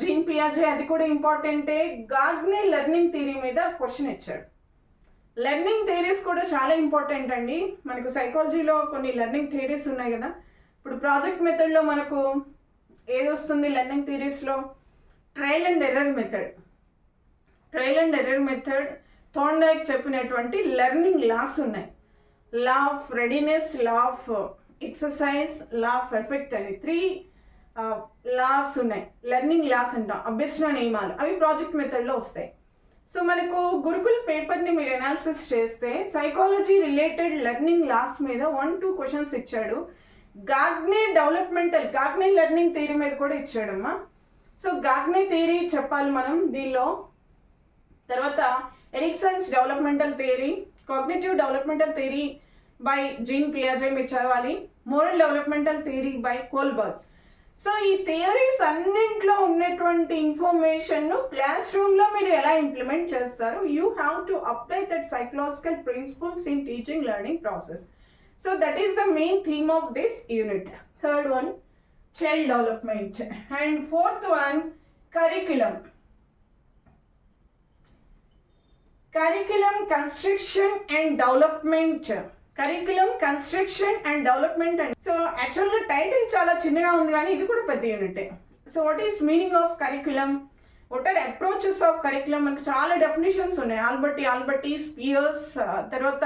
Speaker 1: Jean పియాజే అది కూడా ఇంపార్టెంటే. గాగ్నే లెర్నింగ్ థియరీ మీద క్వశ్చన్ ఇచ్చాడు. లెర్నింగ్ థియరీస్ కూడా చాలా ఇంపార్టెంట్ అండి. మనకు సైకాలజీలో కొన్ని లెర్నింగ్ థియరీస్ ఉన్నాయి కదా. ఇప్పుడు ప్రాజెక్ట్ మెథడ్లో మనకు ఏది వస్తుంది లెర్నింగ్ థియరీస్లో? Trial and error method. Thorndike చెప్పినటువంటి లెర్నింగ్ లాస్ ఉన్నాయి. Law of readiness, law of exercise, law of effect అని 3 లాస్ ఉన్నాయి. లెర్నింగ్ లాస్ అంటాం, అభ్యసన నియమాలు. అవి ప్రాజెక్ట్ మెథడ్లో వస్తాయి. సో మనకు గురుకుల్ పేపర్ని మీరు అనాలిసిస్ చేస్తే సైకాలజీ రిలేటెడ్ లెర్నింగ్ లాస్ మీద 1-2 క్వశ్చన్స్ ఇచ్చాడు. గాగ్నే లెర్నింగ్ థియరీ మీద కూడా ఇచ్చాడమ్మా. సో గాగ్నే థియరీ చెప్పాలి మనం దీనిలో. తర్వాత Erikson's developmental theory, cognitive developmental theory by Jean పియాజే మీరు చదవాలి, moral developmental theory by Kohlberg. So ఈ థియరీస్ అన్నింట్లో ఉన్నటువంటి ఇన్ఫర్మేషన్ను క్లాస్ రూమ్లో మీరు ఎలా ఇంప్లిమెంట్ చేస్తారు, you have to apply that psychological principles in teaching learning process. So that is the main theme of this unit. Third one child development and fourth one curriculum construction and development. And so యాక్చువల్గా title చాలా చిన్నగా ఉంది కానీ ఇది కూడా పెద్ద యూనిటే. So what is meaning of curriculum, what are approaches of curriculum, మనకు చాలా డెఫినేషన్స్ ఉన్నాయి. ఆల్బర్టీ స్పియర్స్, తర్వాత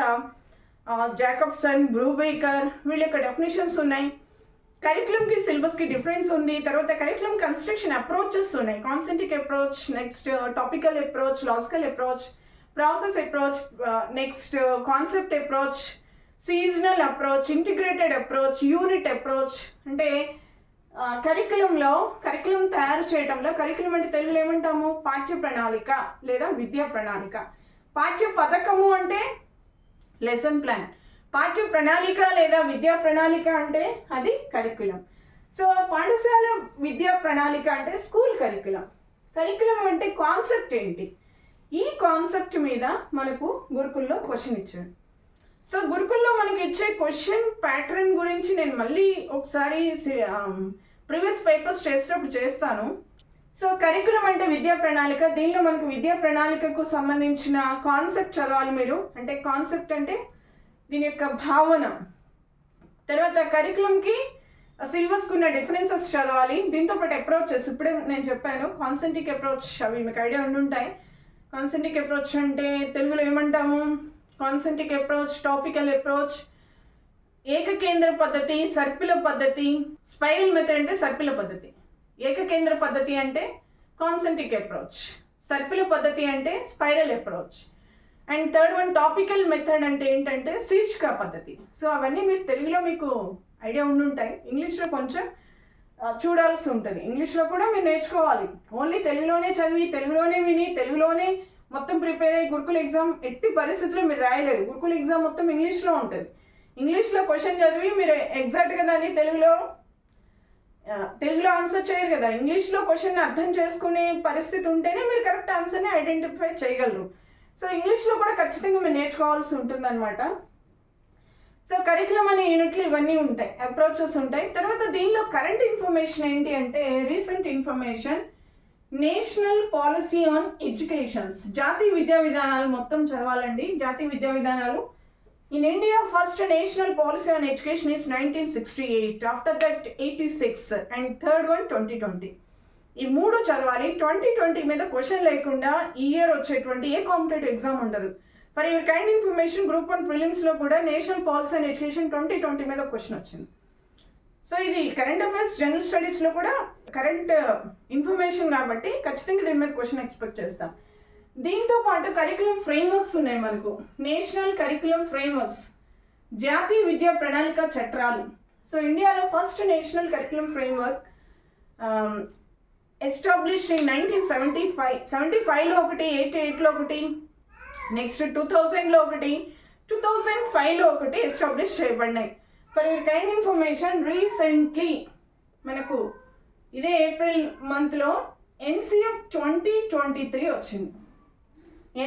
Speaker 1: జాకబ్సన్, బ్రూబేకర్, వీళ్ళ యొక్క డెఫినేషన్స్ ఉన్నాయి. కరిక్యులంకి సిలబస్కి డిఫరెన్స్ ఉంది. తర్వాత కరిక్యులం కన్స్ట్రక్షన్ అప్రోచెస్ ఉన్నాయి. Concentric approach, next topical approach, logical approach, process approach, next concept approach, seasonal approach, integrated approach, unit approach. అంటే కరిక్యులం తయారు చేయడంలో, కరిక్యులం అంటే తెలుగులో ఏమంటాము, పాఠ్య ప్రణాళిక లేదా విద్యా ప్రణాళిక. పాఠ్య పథకము అంటే లెసన్ ప్లాన్, పాఠ్య ప్రణాళిక లేదా విద్యా ప్రణాళిక అంటే అది కరిక్యులం. సో పాఠశాల విద్యా ప్రణాళిక అంటే స్కూల్ కరిక్యులం. కరిక్యులం అంటే కాన్సెప్ట్ ఏంటి, ఈ కాన్సెప్ట్ మీద మనకు గురుకుల్లో క్వశ్చన్ ఇచ్చారు. సో గురుకుల్లో మనకి ఇచ్చే క్వశ్చన్ ప్యాటర్న్ గురించి నేను మళ్ళీ ఒకసారి ప్రీవియస్ పేపర్స్ చేసేటప్పుడు చేస్తాను. సో కరికులం అంటే విద్యా ప్రణాళిక. దీనిలో మనకు విద్యా ప్రణాళికకు సంబంధించిన కాన్సెప్ట్ చదవాలి మీరు. అంటే కాన్సెప్ట్ అంటే దీని యొక్క భావన. తర్వాత కరికులంకి సిలబస్కి ఉన్న డిఫరెన్సెస్ చదవాలి. దీంతో పాటు అప్రోచెస్, ఇప్పుడే నేను చెప్పాను కాన్సెంట్రిక్ అప్రోచ్, అవి మీకు ఐడియా ఉండుంటాయి. కాన్సెంట్రిక్ అప్రోచ్ అంటే తెలుగులో ఏమంటాము, కాన్సెంట్రిక్ అప్రోచ్, టాపికల్ అప్రోచ్, ఏకకేంద్ర పద్ధతి, సర్పిల పద్ధతి, స్పైరల్ మెథడ్ అంటే సర్పిల పద్ధతి, ఏకకేంద్ర పద్ధతి అంటే కాన్సెంట్రిక్ అప్రోచ్, సర్పిల పద్ధతి అంటే spiral approach. And third one topical method అంటే ఏంటంటే శీర్షిక పద్ధతి. సో అవన్నీ మీరు తెలుగులో మీకు ఐడియా ఉండుంటాయి, ఇంగ్లీష్లో కొంచెం చూడాల్సి ఉంటుంది. ఇంగ్లీష్లో కూడా మీరు నేర్చుకోవాలి. ఓన్లీ తెలుగులోనే చదివి, తెలుగులోనే విని, తెలుగులోనే మొత్తం ప్రిపేర్ అయ్యి గురుకుల ఎగ్జామ్ ఎట్టి పరిస్థితుల్లో మీరు రాయలేరు. గురుకుల ఎగ్జామ్ మొత్తం ఇంగ్లీష్లో ఉంటుంది. ఇంగ్లీష్లో క్వశ్చన్ చదివి మీరు ఎగ్జాక్ట్గా దాన్ని తెలుగులో ఆన్సర్ చేయరు కదా. ఇంగ్లీష్లో క్వశ్చన్ అర్థం చేసుకునే పరిస్థితి ఉంటేనే మీరు కరెక్ట్ ఆన్సర్ని ఐడెంటిఫై చేయగలరు. సో ఇంగ్లీష్లో కూడా ఖచ్చితంగా మీరు నేర్చుకోవాల్సి ఉంటుంది అనమాట. సో కరికులం అనే యూనిట్లు ఇవన్నీ ఉంటాయి, అప్రోచెస్ ఉంటాయి. తర్వాత దీనిలో కరెంట్ ఇన్ఫర్మేషన్ ఏంటి అంటే recent information, national policy on educations, జాతీయ విద్యా విధానాలు మొత్తం చదవాలండి. జాతీయ విద్యా విధానాలు in India first national policy on education is 1968, after that 86 and third one 2020. ఈ మూడు చదవాలి. 2020 మీద క్వశ్చన్ లేకుండా ఈ ఇయర్ వచ్చేటువంటి ఏ కాంపిటేటివ్ ఎగ్జామ్ ఉండదు. For your kind information group 1 ప్రిలిమ్స్లో కూడా నేషనల్ పాలసీ అండ్ ఎడ్యుకేషన్ 2020 మీద క్వశ్చన్ వచ్చింది. సో ఇది కరెంట్ అఫైర్స్ జనరల్ స్టడీస్లో కూడా కరెంట్ ఇన్ఫర్మేషన్ కాబట్టి ఖచ్చితంగా దీని మీద క్వశ్చన్ ఎక్స్పెక్ట్ చేస్తాం. దీంతో పాటు కరికులం ఫ్రేమ్వర్క్స్ ఉన్నాయి మనకు. నేషనల్ కరికులం ఫ్రేమ్వర్క్స్, జాతీయ విద్యా ప్రణాళిక చట్టాలు. సో ఇండియాలో first national curriculum framework established in 1975. 75లో ఒకటి, 88లో ఒకటి, నెక్స్ట్ 2000లో ఒకటి, 2005లో ఒకటి ఎస్టాబ్లిష్ చేయబడినాయి. For your kind information recently మనకు ఇదే ఏప్రిల్ మంత్లో NCF 2023 వచ్చింది.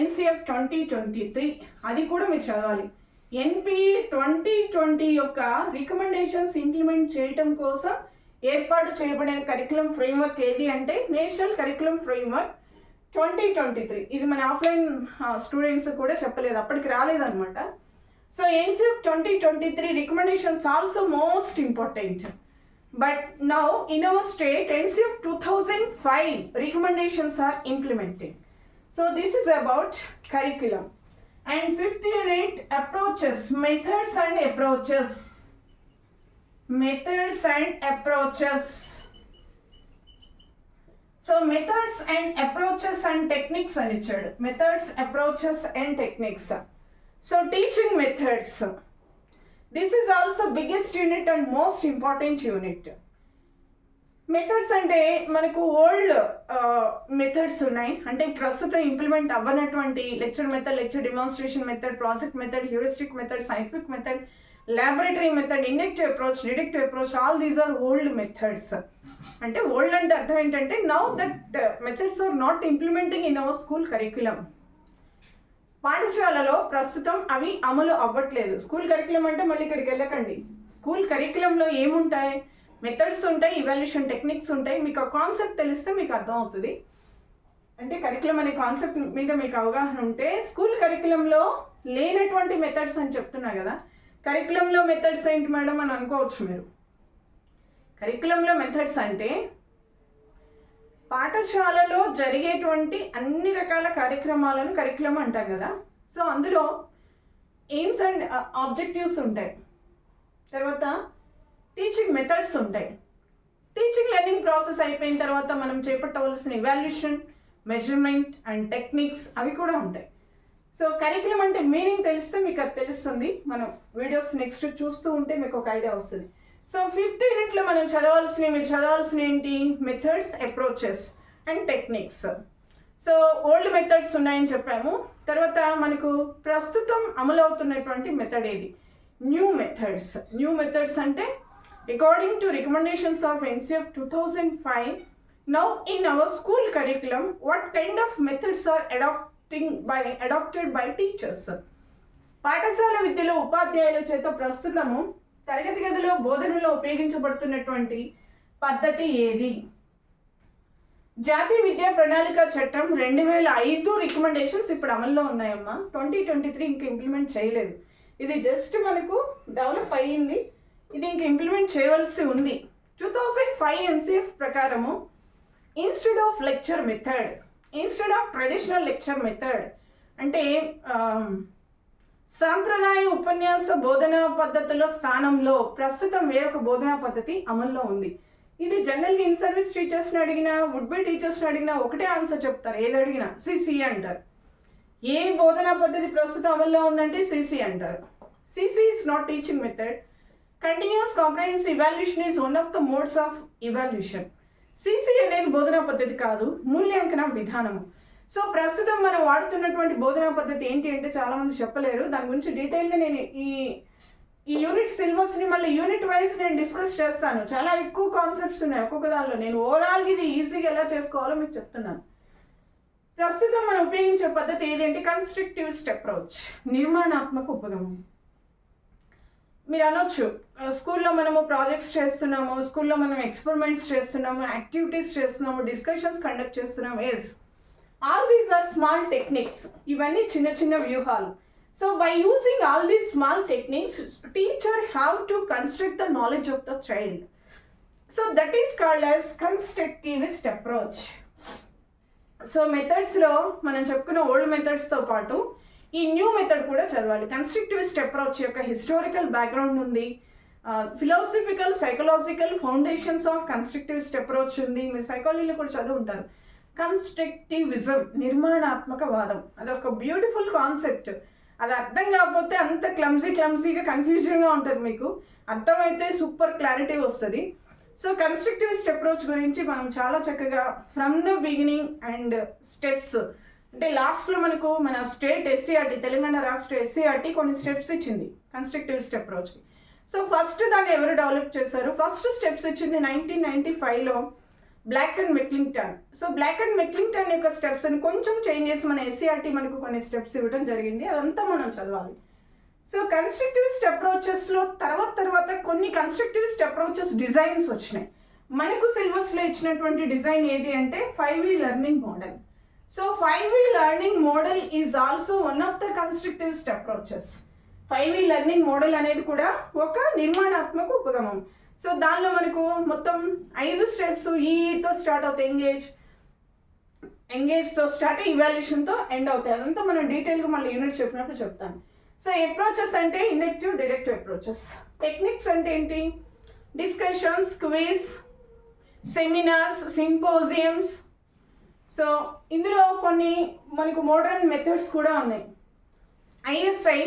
Speaker 1: NCF 2023 అది కూడా మీరు చదవాలి. NPE 2020 యొక్క రికమెండేషన్స్ ఇంప్లిమెంట్ చేయడం కోసం ఏర్పాటు చేయబడిన కరికులం ఫ్రేమ్వర్క్ ఏది అంటే నేషనల్ కరికులం ఫ్రేమ్వర్క్ 2023. ఇది మన ఆఫ్లైన్ స్టూడెంట్స్ కూడా చెప్పలేదు, అప్పటికి రాలేదన్నమాట. So NCF 2023 recommendations also most important. But now in our state NCF 2005 recommendations are implemented. So this is about curriculum. And fifth unit, approaches, methods and approaches. Methods and approaches. So methods and approaches and techniques అని ఇచ్చాడు. Methods, approaches and techniques. So teaching methods, this is also biggest unit and most important unit. Methods అంటే మనకు old methods ఉన్నాయి, అంటే ప్రస్తుతం implement అవ్వనటువంటి lecture method, lecture demonstration method, project method, heuristic method, scientific method, laboratory method, inductive approach, deductive approach, all these are old methods. అంటే old అంటే అర్థం ఏంటంటే now that methods are not implementing in our school curriculum. పాఠశాలలో ప్రస్తుతం అవి అమలు అవ్వట్లేదు. School curriculum అంటే మళ్ళీ ఇక్కడికి వెళ్ళకండి. స్కూల్ కరిక్యులంలో ఏముంటాయి? మెథడ్స్ ఉంటాయి, ఇవాల్యుయేషన్ టెక్నిక్స్ ఉంటాయి. మీకు ఆ కాన్సెప్ట్ తెలిస్తే మీకు అర్థం అవుతుంది. అంటే కరిక్యులం అనే కాన్సెప్ట్ మీద మీకు అవగాహన ఉంటే, స్కూల్ కరిక్యులంలో లేనటువంటి మెథడ్స్ అని చెప్తున్నా కదా, కరిక్యులంలో మెథడ్స్ ఏంటి మేడం అని అనుకోవచ్చు మీరు. కరిక్యులంలో మెథడ్స్ అంటే పాఠశాలలో జరిగేటువంటి అన్ని రకాల కార్యక్రమాలను కరిక్యులం అంటాం కదా. సో అందులో ఎయిమ్స్ అండ్ ఆబ్జెక్టివ్స్ ఉంటాయి, తర్వాత టీచింగ్ మెథడ్స్ ఉంటాయి. టీచింగ్ లెర్నింగ్ ప్రాసెస్ అయిపోయిన తర్వాత మనం చేపట్టవలసిన ఇవాల్యుయేషన్, మెజర్మెంట్ అండ్ టెక్నిక్స్ అవి కూడా ఉంటాయి. సో కరిక్యులం అంటే మీనింగ్ తెలిస్తే మీకు అది తెలుస్తుంది. మనం వీడియోస్ నెక్స్ట్ చూస్తూ ఉంటే మీకు ఒక ఐడియా వస్తుంది. సో 5th యూనిట్లో మనం మీరు చదవాల్సిన ఏంటి? Methods, approaches and techniques. So old methods ఉన్నాయని చెప్పాము. తర్వాత మనకు ప్రస్తుతం అమలు అవుతున్నటువంటి మెథడ్ ఏది? New methods. న్యూ మెథడ్స్ అంటే according to recommendations of NCF 2005, now in our school curriculum what kind of methods are adopted by teachers. పాఠశాల విద్యలో ఉపాధ్యాయుల చేత ప్రస్తుతము తరగతి గదిలో బోధనలో ఉపయోగించబడుతున్నటువంటి పద్ధతి ఏది? జాతీయ విద్యా ప్రణాళిక చట్టం 2005 రికమెండేషన్స్ ఇప్పుడు అమల్లో ఉన్నాయమ్మా. 2023 ఇంక ఇంప్లిమెంట్ చేయలేదు. ఇది జస్ట్ మనకు డెవలప్ అయ్యింది, ఇది ఇంక ఇంప్లిమెంట్ చేయవలసి ఉంది. 2005 NCF ప్రకారము instead of lecture method, instead of traditional lecture method అంటే సాంప్రదాయ ఉపన్యాస బోధనా పద్ధతుల స్థానంలో ప్రస్తుతం వేరొక బోధనా పద్ధతి అమల్లో ఉంది. ఇది జనరల్గా ఇన్ సర్వీస్ టీచర్స్ని అడిగినా, వుడ్ బి టీచర్స్ని అడిగినా ఒకటే ఆన్సర్ చెప్తారు. ఏది అడిగినా CCE అంటారు. ఏ బోధనా పద్ధతి ప్రస్తుతం అమల్లో ఉందంటే CCE అంటారు. CCE is not teaching method. Continuous comprehensive evaluation is one of the modes of evaluation. CCE అనేది బోధనా పద్ధతి కాదు, మూల్యాంకన విధానము. సో ప్రస్తుతం మనం వాడుతున్నటువంటి బోధనా పద్ధతి ఏంటి అంటే చాలామంది చెప్పలేరు. దాని గురించి డీటెయిల్గా నేను ఈ యూనిట్ సిలబస్ని మళ్ళీ యూనిట్ వైజ్ నేను డిస్కస్ చేస్తాను. చాలా ఎక్కువ కాన్సెప్ట్స్ ఉన్నాయి ఒక్కొక్క దానిలో. నేను ఓవరాల్గా ఇది ఈజీగా ఎలా చేసుకోవాలో మీకు చెప్తున్నాను. ప్రస్తుతం మనం ఉపయోగించే పద్ధతి ఏదంటే కన్స్ట్రక్టివిస్ట్ అప్రోచ్, నిర్మాణాత్మక ఉపగమనం. మీరు అనొచ్చు, స్కూల్లో మనము ప్రాజెక్ట్స్ చేస్తున్నాము, స్కూల్లో మనం ఎక్స్పెరిమెంట్స్ చేస్తున్నాము, యాక్టివిటీస్ చేస్తున్నాము, డిస్కషన్స్ కండక్ట్ చేస్తున్నాము. Yes, all these are small techniques. ఇవన్నీ చిన్న చిన్న వ్యూహాలు. So by using all these small techniques, teacher have to construct the knowledge of the child. So that is called as constructivist approach. So మెథడ్స్లో మనం చెప్పుకున్న old మెథడ్స్తో పాటు ఈ new method కూడా చదవాలి. కన్స్ట్రక్టివిస్ట్ అప్రోచ్ యొక్క హిస్టారికల్ బ్యాక్గ్రౌండ్ ఉంది, philosophical psychological foundations of constructivist approach ఉంది. మీరు సైకాలజీలో కూడా చదువు ఉంటారు. కన్స్ట్రక్టివిజం, నిర్మాణాత్మక వాదం, అదొక బ్యూటిఫుల్ కాన్సెప్ట్. అది అర్థం కాకపోతే అంత క్లమ్జీగా కన్ఫ్యూజన్గా ఉంటుంది. మీకు అర్థమైతే సూపర్ క్లారిటీ వస్తుంది. సో కన్స్ట్రక్టివిస్ట్ అప్రోచ్ గురించి మనం చాలా చక్కగా from the beginning and steps, అంటే లాస్ట్లో మనకు మన స్టేట్ SCERT, తెలంగాణ రాష్ట్ర SCERT కొన్ని స్టెప్స్ ఇచ్చింది కన్స్ట్రక్టివిస్ట్ అప్రోచ్కి. సో ఫస్ట్ దాన్ని ఎవరు డెవలప్ చేశారు? ఫస్ట్ స్టెప్స్ ఇచ్చింది 1995లో Black and McLington. So Black and McLington యొక్క స్టెప్స్ అని కొంచెం చేంజ్ చేసి మన SCERT మనకు కొన్ని స్టెప్స్ ఇవ్వడం జరిగింది. అదంతా మనం చదవాలి. సో కన్స్ట్రక్టివిస్ట్ అప్రోచెస్లో తర్వాత కొన్ని కన్స్ట్రక్టివిస్ట్ అప్రోచెస్ డిజైన్స్ వచ్చినాయి. మనకు సిలబస్లో ఇచ్చినటువంటి డిజైన్ ఏది అంటే 5V learning model. So 5V learning model is also one of the constructivist approaches. 5V learning model అనేది కూడా ఒక నిర్మాణాత్మక ఉపగమం. సో దానిలో మనకు మొత్తం 5 స్టెప్స్ ఈతో స్టార్ట్ అవుతాయి. ఎంగేజ్తో స్టార్ట్ అయ్యి ఇవాల్యుయేషన్తో ఎండ్ అవుతాయి. అదంతా మనం డీటెయిల్గా మళ్ళీ యూనిట్ చెప్పినప్పుడు చెప్తాను. సో అప్రోచెస్ అంటే ఇండక్టివ్, డిడక్టివ్ అప్రోచెస్. టెక్నిక్స్ అంటే ఏంటి? Discussions, quiz, seminars, symposiums, so ఇందులో కొన్ని మనకు మోడర్న్ మెథడ్స్ కూడా ఉన్నాయి. ఐఎస్ఐ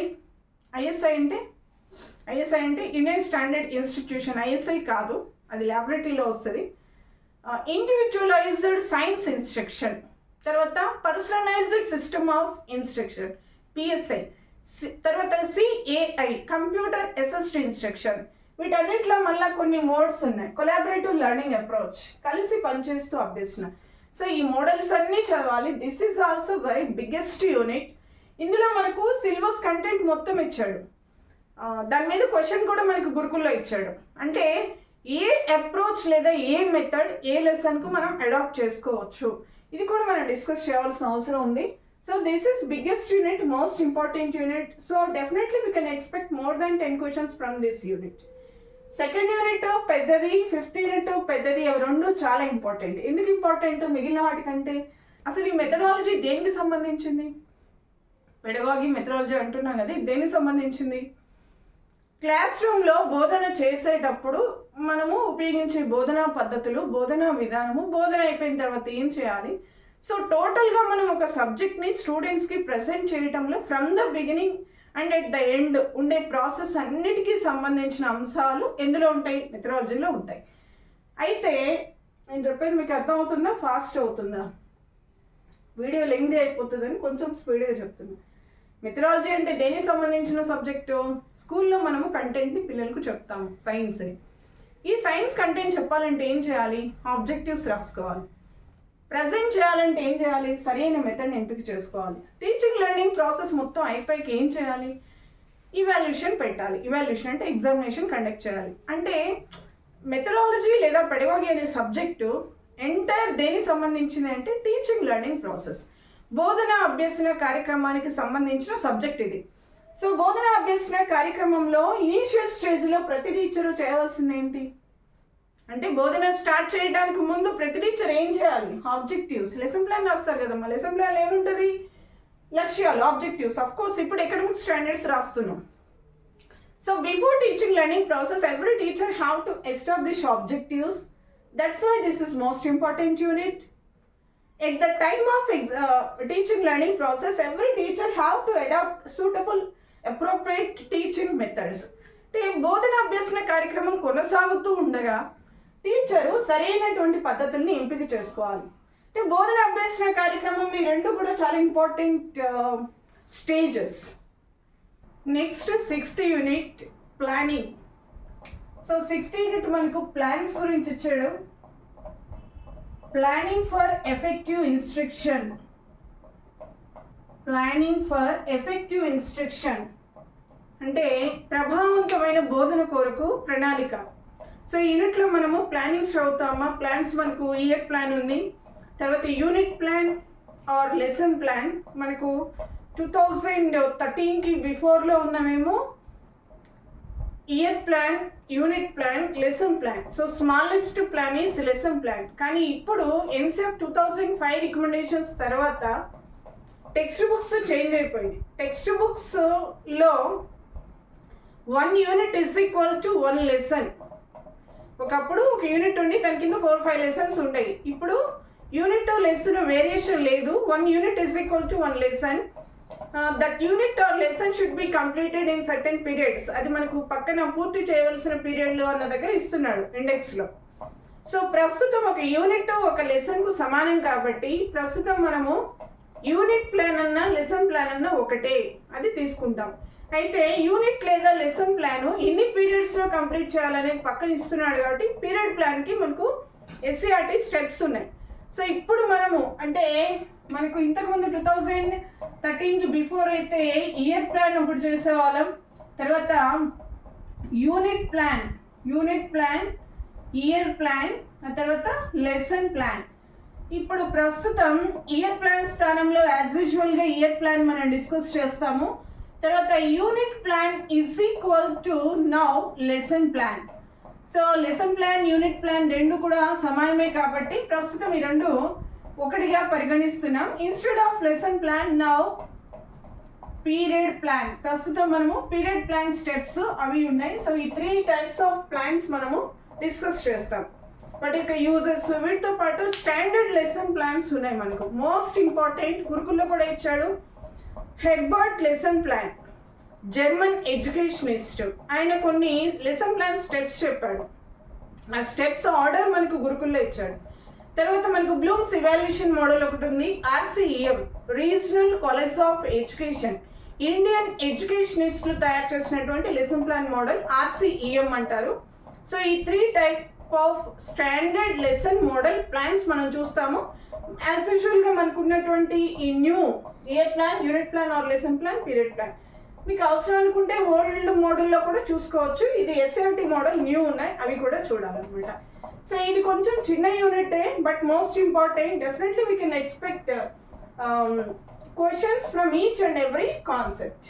Speaker 1: అంటే ఇండియన్ స్టాండర్డ్ ఇన్స్టిట్యూషన్. ఐఎస్ఐ కాదు, అది ల్యాబొరేటరీలో వస్తుంది. ఇండివిజువలైజ్డ్ సైన్స్ ఇన్స్ట్రక్షన్, తర్వాత personalised system of instruction PSI, తర్వాత సిఏఐ కంప్యూటర్ అసిస్డ్ ఇన్స్ట్రక్షన్. వీటన్నిటిలో మళ్ళీ కొన్ని మోడ్స్ ఉన్నాయి. కొలాబరేటివ్ లెర్నింగ్ అప్రోచ్, కలిసి పనిచేస్తూ అభ్యసన. సో ఈ మోడల్స్ అన్నీ చదవాలి. This is also very biggest unit. ఇందులో మనకు సిలబస్ కంటెంట్ మొత్తం ఇచ్చాడు, దాని మీద క్వశ్చన్ కూడా మనకు గురుకుల్లో ఇచ్చాడు. అంటే ఏ అప్రోచ్ లేదా ఏ మెథడ్ ఏ లెసన్కు మనం అడాప్ట్ చేసుకోవచ్చు, ఇది కూడా మనం డిస్కస్ చేయాల్సిన అవసరం ఉంది. So this is biggest unit, most important unit. So definitely we can expect more than 10 questions from this unit. Second unit పెద్దది, ఫిఫ్త్ యూనిట్ పెద్దది. అవి రెండు చాలా ఇంపార్టెంట్. ఎందుకు ఇంపార్టెంట్ మిగిలిన వాటికంటే? అసలు ఈ మెథడాలజీ దేనికి సంబంధించింది? పెడగాగి మెథడాలజీ అంటున్నాం కదా, దేనికి సంబంధించింది? క్లాస్ రూమ్లో బోధన చేసేటప్పుడు మనము ఉపయోగించే బోధనా పద్ధతులు, బోధనా విధానము, బోధన అయిపోయిన తర్వాత ఏం చేయాలి. సో టోటల్గా మనం ఒక సబ్జెక్ట్ని స్టూడెంట్స్కి ప్రజెంట్ చేయటంలో from the beginning and at the end ఉండే ప్రాసెస్ అన్నిటికీ సంబంధించిన అంశాలు ఎందులో ఉంటాయి? మెథడాలజీలో ఉంటాయి. అయితే నేను చెప్పేది మీకు అర్థమవుతుందా, ఫాస్ట్ అవుతుందా? వీడియో లెంగ్తీ అయిపోతుందని కొంచెం స్పీడ్గా చెప్తున్నా. మెథడాలజీ అంటే దేనికి సంబంధించిన సబ్జెక్టు? స్కూల్లో మనము కంటెంట్ని పిల్లలకు చెప్తాము, సైన్స్ని. ఈ సైన్స్ కంటెంట్ చెప్పాలంటే ఏం చేయాలి? ఆబ్జెక్టివ్స్ రాసుకోవాలి. ప్రజెంట్ చేయాలంటే ఏం చేయాలి? సరైన మెథడ్ని ఎంపిక చేసుకోవాలి. టీచింగ్ లెర్నింగ్ ప్రాసెస్ మొత్తం అయిపోయాక ఏం చేయాలి? ఇవాల్యుయేషన్ పెట్టాలి. ఇవాల్యుయేషన్ అంటే ఎగ్జామినేషన్ కండక్ట్ చేయాలి. అంటే మెథడాలజీ లేదా పెడగాగి అనే సబ్జెక్టు ఎంటైర్ దేనికి సంబంధించింది అంటే టీచింగ్ లెర్నింగ్ ప్రాసెస్, బోధన అభ్యసన కార్యక్రమానికి సంబంధించిన సబ్జెక్ట్ ఇది. సో బోధన అభ్యసన కార్యక్రమంలో ఇనీషియల్ స్టేజ్లో ప్రతి టీచరు చేయవలసింది ఏంటి అంటే, బోధన స్టార్ట్ చేయడానికి ముందు ప్రతి టీచర్ ఏం చేయాలి? ఆబ్జెక్టివ్స్. లెసన్ ప్లాన్ రాస్తారు కదమ్మా, లెసన్ ప్లాన్ ఏముంటుంది? లక్ష్యాలు, ఆబ్జెక్టివ్స్. అఫ్ కోర్స్ ఇప్పుడు అకాడమిక్ స్టాండర్డ్స్ రాస్తున్నాం. So before teaching learning process every teacher have to establish objectives. That's why this is most important unit. At the time of teaching learning process, every teacher have to adopt suitable appropriate teaching methods. బోధన అభ్యసన కార్యక్రమం కొనసాగుతూ ఉండగా teacher సరైనటువంటి పద్ధతుల్ని ఎంపిక చేసుకోవాలి. బోధన అభ్యసన కార్యక్రమం ఈ రెండు కూడా చాలా important stages. Next 6th unit planning. So 6th unit మనకు ప్లాన్స్ గురించి ఇచ్చాడు. Planning for effective instruction. Planning for effective instruction అంటే ప్రభావవంతమైన బోధన కొరకు ప్రణాళిక. సో ఈ యూనిట్లో మనము ప్లానింగ్స్ చదువుతామా? ప్లాన్స్ మనకు ఇయర్ ప్లాన్ ఉంది, తర్వాత unit plan or lesson plan. మనకు 2013కి బిఫోర్లో ఉన్నవేమో year plan, unit plan, lesson plan. So smallest plan is lesson plan. కానీ ఇప్పుడు ఎన్సెఫ్ 2005 రికమెండేషన్స్ తర్వాత టెక్స్ట్ బుక్స్ చేంజ్ అయిపోయింది. టెక్స్ట్ బుక్స్లో 1 unit is equal to 1 lesson. ఒకప్పుడు ఒక యూనిట్ ఉండి దాని కింద 4-5 లెసన్స్ ఉంటాయి. ఇప్పుడు యూనిట్ లెసన్ వేరియేషన్ లేదు. 1 unit is equal to 1 lesson. That unit or lesson should be completed in certain periods. అది మనకు పక్కన పూర్తి చేయవలసిన పీరియడ్లు అన్న దగ్గర ఇస్తున్నాడు ఇండెక్స్లో. సో ప్రస్తుతం ఒక యూనిట్ ఒక లెసన్కు సమానం కాబట్టి ప్రస్తుతం మనము యూనిట్ ప్లాన్ అన్నా లెసన్ ప్లాన్ అన్నా ఒకటే, అది తీసుకుంటాం. అయితే యూనిట్ లేదా లెసన్ ప్లాన్ ఎన్ని పీరియడ్స్లో కంప్లీట్ చేయాలనేది పక్కన ఇస్తున్నాడు కాబట్టి పీరియడ్ ప్లాన్కి మనకు ఎస్సీఆర్టీ స్టెప్స్ ఉన్నాయి. సో ఇప్పుడు మనము అంటే మనకు ఇంతకుముందు 2013కి బిఫోర్ అయితే ఇయర్ ప్లాన్ ఒకటి చేసేవాళ్ళం, తర్వాత యూనిట్ ప్లాన్, ఇయర్ ప్లాన్, ఆ తర్వాత లెసన్ ప్లాన్. ఇప్పుడు ప్రస్తుతం ఇయర్ ప్లాన్ స్థానంలో యాజ్ యూజువల్గా ఇయర్ ప్లాన్ మనం డిస్కస్ చేస్తాము. తర్వాత unit plan is equal to now lesson plan. So lesson plan, unit plan రెండు కూడా సమానమే కాబట్టి ప్రస్తుతం ఈ రెండు ఒకటిగా పరిగణిస్తున్నాం. Instead of lesson plan now period plan. ప్రస్తుతం మనము పీరియడ్ ప్లాన్ స్టెప్స్ అవి ఉన్నాయి. సో ఈ 3 టైప్స్ ఆఫ్ ప్లాన్స్ మనము డిస్కస్ చేస్తాం. వాటి యొక్క యూజెస్, వీటితో పాటు స్టాండర్డ్ లెసన్ ప్లాన్స్ ఉన్నాయి మనకు. మోస్ట్ ఇంపార్టెంట్ గురుకుల్లో కూడా ఇచ్చాడు Herbert lesson plan, German educationist. ఆయన కొన్ని లెసన్ ప్లాన్ స్టెప్స్ చెప్పాడు. ఆ స్టెప్స్ ఆర్డర్ మనకు గురుకుల్లో ఇచ్చాడు. తర్వాత మనకు బ్లూమ్స్ ఇవాల్యుయేషన్ మోడల్ ఒకటి ఉంది, RCEM regional college of education, Indian ఎడ్యుకేషనిస్టులు తయారు చేసినటువంటి లెసన్ ప్లాన్ మోడల్ RCEM అంటారు. సో ఈ 3 type of standard lesson model plans మనం చూస్తాము. యాజ్ యూజువల్గా మనకు ఉన్నటువంటి ఈ new year plan, unit plan or lesson plan, period plan మీకు అవసరం అనుకుంటే ఓల్డ్ మోడల్లో కూడా చూసుకోవచ్చు. ఇది SRT మోడల్ న్యూ ఉన్నాయి, అవి కూడా చూడాలన్నమాట. సో ఇది కొంచెం చిన్న యూనిటే, but most important. Definitely we can expect questions from each and every concept.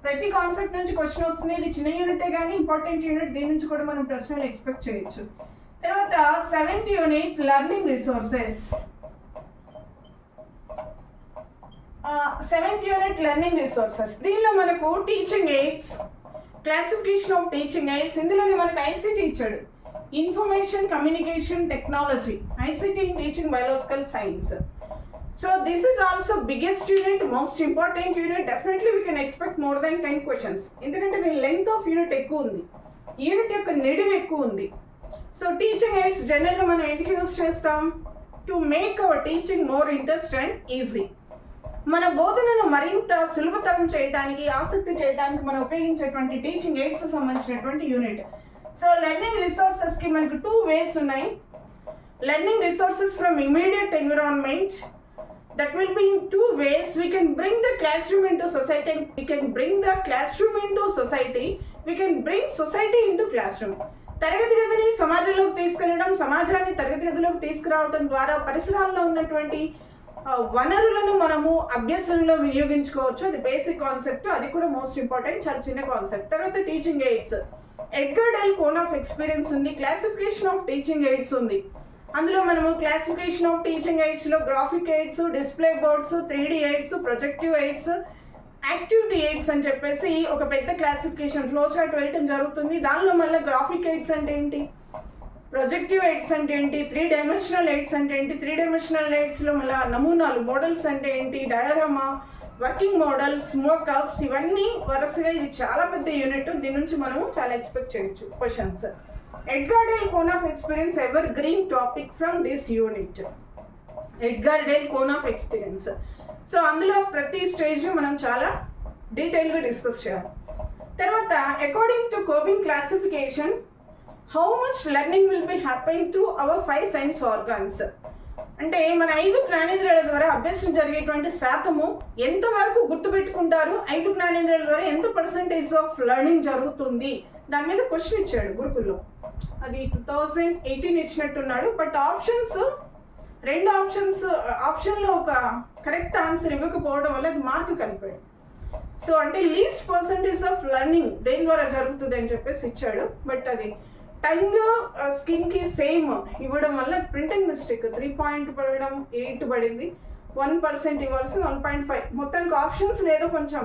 Speaker 1: ప్రతి కాన్సెప్ట్ నుంచి క్వశ్చన్ వస్తుంది. ఇది చిన్న యూనిటే కానీ ఇంపార్టెంట్ యూనిట్, దీని నుంచి కూడా మనం ప్రశ్నలు ఎక్స్పెక్ట్ చేయొచ్చు. తర్వాత 7th unit learning resources. 7th unit learning resources, దీనిలో మనకు teaching aids, classification of teaching AIDS, ఇందులోనే మనకు ICT ఇచ్చాడు, information communication technology, ICT in teaching biological science. So this is also biggest unit, most important unit. Definitely we can expect more than 10 questions, ఎందుకంటే దీని length of unit ఎక్కువ ఉంది, unit యొక్క నిడివి ఎక్కువ ఉంది. సో టీచింగ్ ఎయిడ్స్ జనరల్గా మనం ఎందుకు యూజ్ చేస్తాం? To make our teaching more interest and easy. మన బోధనను మరింత సులభతరం చేయడానికి, ఆసక్తి చేయడానికి మనం ఉపయోగించేటువంటి టీచింగ్ ఎయిడ్స్ సంబంధించినటువంటి యూనిట్. సో లెర్నింగ్ రిసోర్సెస్కి మనకు 2 వేస్ ఉన్నాయి. Learning resources from immediate environment, that will be in 2 ways. We can bring the classroom into society, we can bring the classroom into society, we can bring society into classroom. తరగతి గదిని సమాజంలోకి తీసుకెళ్ళడం, సమాజాన్ని తరగతి గదిలోకి తీసుకురావడం ద్వారా పరిసరాల్లో ఉన్నటువంటి వనరులను మనము అభ్యసనలో వినియోగించుకోవచ్చు. అది బేసిక్ కాన్సెప్ట్, అది కూడా మోస్ట్ ఇంపార్టెంట్, చాలా చిన్న కాన్సెప్ట్. తర్వాత teaching aids, Edgar Dale cone of experience ఉంది, క్లాసిఫికేషన్ ఆఫ్ టీచింగ్ ఎయిడ్స్ ఉంది. అందులో మనము క్లాసిఫికేషన్ ఆఫ్ టీచింగ్ ఎయిడ్స్లో graphic aids, display boards, 3D aids, projective aids, activity aids అని చెప్పేసి ఒక పెద్ద క్లాసిఫికేషన్ ఫ్లో చార్ట్ వేయటం జరుగుతుంది. దానిలో మళ్ళీ గ్రాఫిక్ ఎయిడ్స్ అంటే ఏంటి, ప్రొజెక్టివ్ ఎయిడ్స్ అంటే ఏంటి, 3 డైమెన్షనల్ ఎయిడ్స్ అంటే ఏంటి, 3 డైమెన్షనల్ ఎయిడ్స్లో మళ్ళీ నమూనాలు, మోడల్స్ అంటే ఏంటి, డయాగ్రామా, వర్కింగ్ మోడల్స్, మోకప్స్, ఇవన్నీ వరుసగా ఇది చాలా పెద్ద యూనిట్. దీని నుంచి మనము చాలా ఎక్స్పెక్ట్ చేయొచ్చు questions. Edgar Dale cone of experience evergreen topic from this unit. Edgar Dale cone of experience. So అందులో ప్రతి స్టేజ్ మనం చాలా డీటెయిల్గా డిస్కస్ చేయాలి. తర్వాత according to Cobbing classification, how much learning will be happen through our 5 sense organs. అంటే మన 5 జ్ఞానేంద్రియాల ద్వారా అభ్యసన జరిగేటువంటి శాతము ఎంతవరకు గుర్తుపెట్టుకుంటారు, 5 జ్ఞానేంద్రియాల ద్వారా ఎంత % ఆఫ్ లెర్నింగ్ జరుగుతుంది, దాని మీద క్వశ్చన్ ఇచ్చాడు గురుకుల్లో. అది 2018 ఇచ్చినట్టున్నాడు. బట్ ఆప్షన్స్ 2 ఆప్షన్లో ఒక కరెక్ట్ ఆన్సర్ ఇవ్వకపోవడం వల్ల అది మార్క్ కలిపాడు. సో అంటే లీస్ట్ % ఆఫ్ లెర్నింగ్ దేని ద్వారా జరుగుతుంది అని చెప్పేసి ఇచ్చాడు. బట్ అది టంగ్ స్కిన్కి సేమ్ ఇవ్వడం వల్ల ప్రింటింగ్ మిస్టేక్ 3 పడడం 8 పడింది. 1% ఇవ్వాల్సి 1.5. మొత్తానికి ఆప్షన్స్ లేదో కొంచెం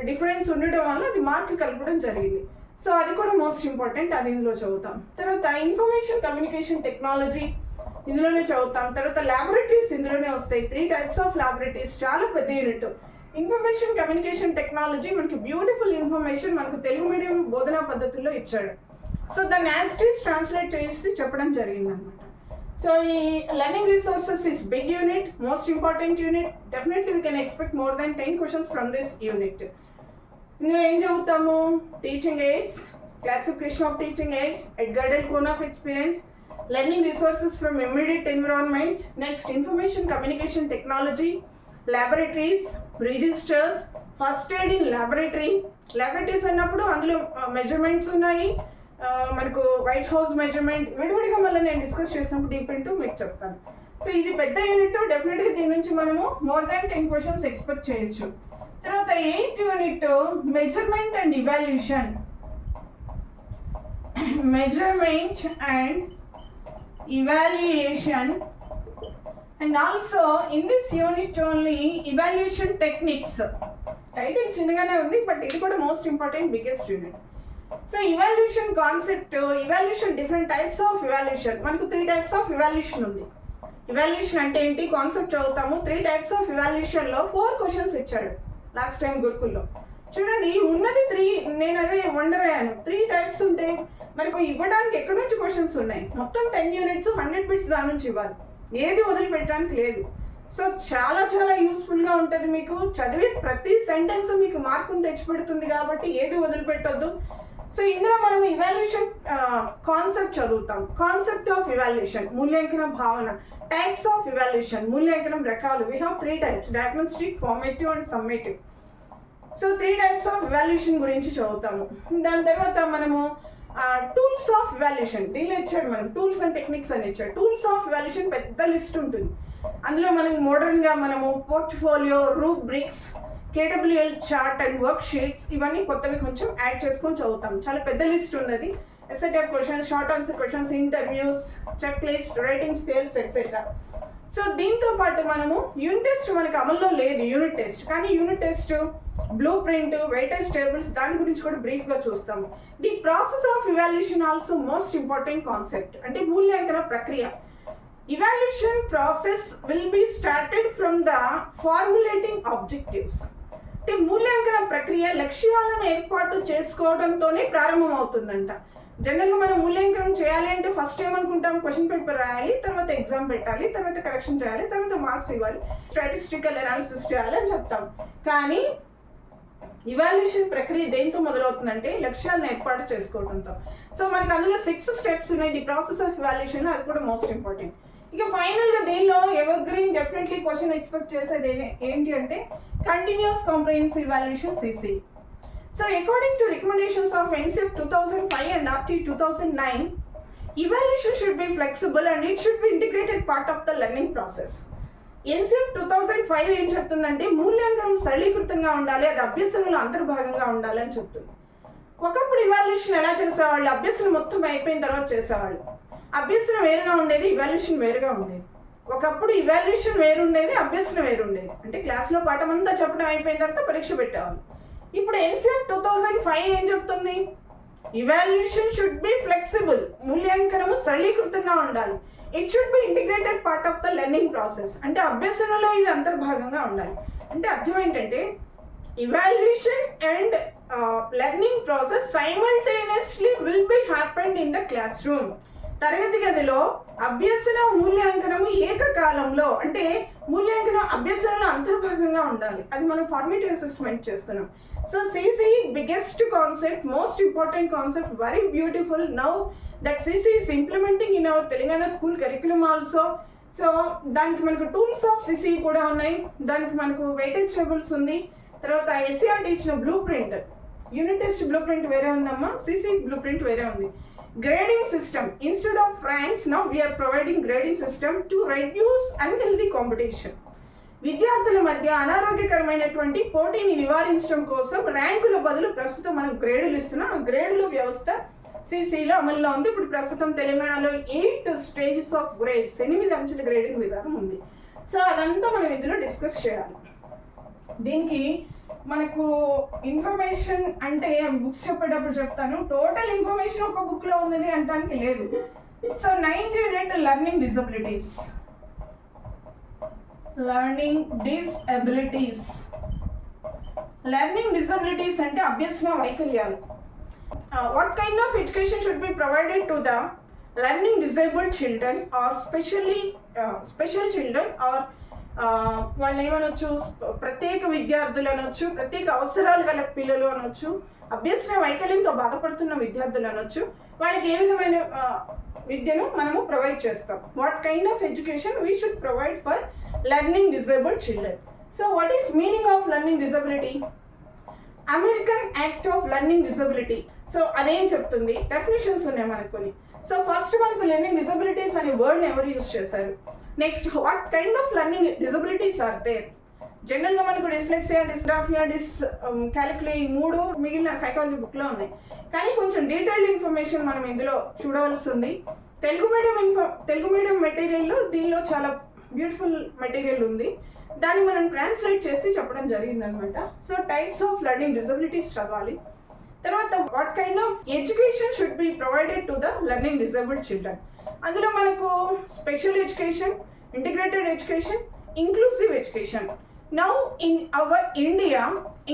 Speaker 1: డిఫరెన్స్ ఉండడం వల్ల అది మార్క్ కలపడం జరిగింది. సో అది కూడా మోస్ట్ ఇంపార్టెంట్, అది ఇందులో చదువుతాం. తర్వాత ఇన్ఫర్మేషన్ కమ్యూనికేషన్ టెక్నాలజీ ఇందులోనే చదువుతాం. తర్వాత ల్యాబొరేటరీస్ ఇందులోనే వస్తాయి. 3 టైప్స్ ఆఫ్ ల్యాబొరేటరీస్, చాలా పెద్ద యూనిట్. ఇన్ఫర్మేషన్ కమ్యూనికేషన్ టెక్నాలజీ మనకి బ్యూటిఫుల్ ఇన్ఫర్మేషన్ మనకు తెలుగు మీడియం బోధనా పద్ధతుల్లో ఇచ్చాడు. సో దాన్ని యాజ్ ఇట్ ఈస్ ట్రాన్స్లేట్ చేసి చెప్పడం జరిగింది అనమాట. సో ఈ learning resources is big unit, most important unit. Definitely we can expect more than 10 questions from this unit. ఇందులో ఏం చదువుతాము? Teaching aids, classification of teaching aids, Edgar Dale cone of experience, learning resources from immediate environment, next information communication technology, laboratories, registers, first aid in laboratory. Laboratories అన్నప్పుడు అందులో measurements ఉన్నాయి, మనకు white house measurement, విడివిడిగా మళ్ళీ నేను discuss చేసినప్పుడు deep into మీకు చెప్తాను. సో ఇది పెద్ద యూనిట్, డెఫినెట్గా దీని నుంచి మనము మోర్ దాన్ 10 క్వశ్చన్స్ ఎక్స్పెక్ట్ చేయొచ్చు. తర్వాత 8th unit measurement and evaluation. Measurement and evaluation, and also in this unit only evaluation techniques. Title చిన్నగానే ఉంది, బట్ ఇది కూడా most important biggest unit. So evaluation concept, evaluation different types of evaluation. మనకు 3 types of evaluation ఉంది. Evaluation అంటే ఏంటి concept చదువుతాము. 3 types of ఇవాల్యూషన్లో 4 questions ఇచ్చాడు లాస్ట్ టైం గురుకుల్లో. చూడండి ఉన్నది 3, నేను అదే వండర్ అయ్యాను. 3 టైప్స్ ఉంటే మరి ఇవ్వడానికి ఎక్కడి నుంచి క్వశ్చన్స్ ఉన్నాయి? మొత్తం 10 యూనిట్స్ 100 బిట్స్ దాని నుంచి ఇవ్వాలి, ఏది వదిలిపెట్టడానికి లేదు. సో చాలా చాలా యూస్ఫుల్గా ఉంటుంది. మీకు చదివే ప్రతి సెంటెన్స్ మీకు మార్కును తెచ్చిపెడుతుంది కాబట్టి ఏది వదిలిపెట్టొద్దు. సో ఇందులో మనం ఇవాల్యూషన్ కాన్సెప్ట్ చదువుతాం. కాన్సెప్ట్ ఆఫ్ ఇవాల్యూషన్, మూల్యాంకన భావన. టైప్స్ ఆఫ్ ఇవాల్యూషన్, మూల్యాంకనం రకాలు. We have 3 types, diagnostic, formative and summative. So 3 types of evaluation గురించి చదువుతాము. దాని తర్వాత మనము టూల్స్ ఆఫ్ ఇవాల్యూషన్, దీనిలో ఇచ్చాడు మనం టూల్స్ అండ్ టెక్నిక్స్ అని ఇచ్చాడు. టూల్స్ ఆఫ్ ఇవాల్యూషన్ పెద్ద లిస్ట్ ఉంటుంది. అందులో మనకి మోడర్న్గా మనము portfolio, rubrics, కేడబ్ల్యూఎల్ chart and work sheets ఇవన్నీ కొత్తవి కొంచెం యాడ్ చేసుకొని చదువుతాం. చాలా పెద్ద లిస్ట్ ఉన్నది. SA type questions, short answer questions, interviews, check list, rating scales etcetera. So దీంతో పాటు మనము యూనిట్ టెస్ట్ మనకి అమల్లో లేదు యూనిట్ టెస్ట్, కానీ unit test, blueprint, weightage tables దాని గురించి కూడా బ్రీఫ్గా చూస్తాము. The process of evaluation also most important concept. అంటే మూల్యాంకన ప్రక్రియ. Evaluation process will be started from the formulating objectives. అంటే మూల్యాంకన ప్రక్రియ లక్ష్యాలను ఏర్పాటు చేసుకోవడంతోనే ప్రారంభం అవుతుందంట. జనరల్గా మనం మూల్యాంకనం చేయాలి అంటే ఫస్ట్ ఏమనుకుంటాం, క్వశ్చన్ పేపర్ రాయాలి, తర్వాత ఎగ్జామ్ పెట్టాలి, తర్వాత కరెక్షన్ చేయాలి, తర్వాత మార్క్స్ ఇవ్వాలి, స్టాటిస్టికల్ అనాలిసిస్ చేయాలి అని చెప్తాం. కానీ ఇవాల్యూషన్ ప్రక్రియ దేంతో మొదలవుతుందంటే లక్ష్యాలను ఏర్పాటు చేసుకోవడంతో. సో మనకి అందులో 6 స్టెప్స్ ఉన్నాయి. ది ప్రాసెస్ ఆఫ్ ఇవాల్యూషన్, అది కూడా మోస్ట్ ఇంపార్టెంట్. ఇక ఫైనల్గా దీనిలో ever green definitely question expect చేసేది ఏంటి అంటే continuous comprehensive evaluation CC. So according to recommendations of NCERT 2005 and RT 2009, evaluation should be flexible and it should be integrated part of the learning process. NCERT 2005 ఏం చెప్తుందంటే మూల్యాంకనం సరళీకృతంగా ఉండాలి, అది అభ్యసనలో అంతర్భాగంగా ఉండాలి అని చెప్తుంది. ఒకప్పుడు ఇవాల్యూషన్ ఎలా చేసేవాళ్ళు, అభ్యసనం మొత్తం అయిపోయిన తర్వాత చేసేవాళ్ళు. అభ్యసనం వేరుగా ఉండేది, ఇవాల్యూషన్ వేరుగా ఉండేది. ఒకప్పుడు ఇవాల్యూషన్ వేరుండేది, అభ్యసనం వేరుండేది. అంటే క్లాస్లో పాఠం అంతా చెప్పడం అయిపోయిన తర్వాత పరీక్ష పెట్టేవాళ్ళు. ఇప్పుడు NCERT 2005 ఏం చెప్తుంది, ఇవాల్యూషన్ షుడ్ బి ఫ్లెక్సిబుల్, మూల్యాంకనము సరళీకృతంగా ఉండాలి. It should be integrated part of the learning process. అంటే అభ్యసనలో ఇది అంతర్భాగంగా ఉండాలి. అంటే అర్థం ఏంటంటే evaluation and learning process simultaneously will be happened in the class room. తరగతి గదిలో అభ్యసన మూల్యాంకనము ఏకకాలంలో, అంటే మూల్యాంకనం అభ్యసనలో అంతర్భాగంగా ఉండాలి. అది మనం ఫార్మేటివ్ అసెస్మెంట్ చేస్తున్నాం. So CC biggest concept, most important concept, very beautiful. Now that CC is implementing in hour Telangana school curriculum also. So దానికి మనకు టూల్స్ ఆఫ్ CC కూడా ఉన్నాయి, దానికి మనకు వెయిటేజ్ టేబుల్స్ ఉంది, తర్వాత SCRT ఇచ్చిన blue print, unit test blue print వేరే ఉందమ్మా, CC బ్లూ ప్రింట్ వేరే ఉంది. Grading system, instead of ranks now we are providing grading system to reduce unhealthy competition. విద్యార్థుల మధ్య అనారోగ్యకరమైనటువంటి పోటీని నివారించడం కోసం ర్యాంకుల బదులు ప్రస్తుతం మనం గ్రేడులు ఇస్తున్నాం. ఆ గ్రేడుల వ్యవస్థ CCలో అమల్లో ఉంది. ఇప్పుడు ప్రస్తుతం తెలంగాణలో 8 స్టేజెస్ ఆఫ్ గ్రేడ్స్, 8 అంచెల గ్రేడింగ్ విధానం ఉంది. సో అదంతా మనం ఇందులో డిస్కస్ చేయాలి. దీనికి మనకు ఇన్ఫర్మేషన్ అంటే బుక్స్ చెప్పేటప్పుడు చెప్తాను, టోటల్ ఇన్ఫర్మేషన్ ఒక బుక్లో ఉన్నది అనడానికి లేదు. So 9th unit learning disabilities. Learning disabilities అంటే అభ్యసన వైకల్యాలు. What kind of education should be provided to the learning disabled children or special children or వాళ్ళు ఏమనొచ్చు, ప్రత్యేక విద్యార్థులు అనొచ్చు, ప్రత్యేక అవసరాలు గల పిల్లలు అనొచ్చు, అభ్యసన వైకల్యంతో బాధపడుతున్న విద్యార్థులు అనొచ్చు. వాళ్ళకి ఏ విధమైన విద్యను మనము ప్రొవైడ్ చేస్తాం. What kind of education we should provide for learning disabled children. So what is meaning of learning disability? American act of learning disability. So అదేం చెప్తుంది, డెఫినేషన్స్ ఉన్నాయి మనకు కొన్ని. సో ఫస్ట్ మనకు లెర్నింగ్ డిసబిలిటీస్ అనే వర్డ్ని ఎవరు యూజ్ చేశారు? Next what kind of learning disabilities are there? జనరల్గా మనకు డిస్లెక్సియా, డిస్గ్రాఫియా, క్యాలిక్యులే ఈ 3 మిగిలిన సైకాలజీ బుక్లో ఉన్నాయి. కానీ కొంచెం డీటెయిల్డ్ ఇన్ఫర్మేషన్ మనం ఇందులో చూడవలసి ఉంది. తెలుగు మీడియం మెటీరియల్లో దీనిలో చాలా బ్యూటిఫుల్ మెటీరియల్ ఉంది, దాన్ని మనం ట్రాన్స్లేట్ చేసి చెప్పడం జరిగిందనమాట. So types of learning disabilities చదవాలి. తర్వాత what kind of education should be provided to the learning disabled children. అందులో మనకు special education, integrated education, inclusive education. Now in our India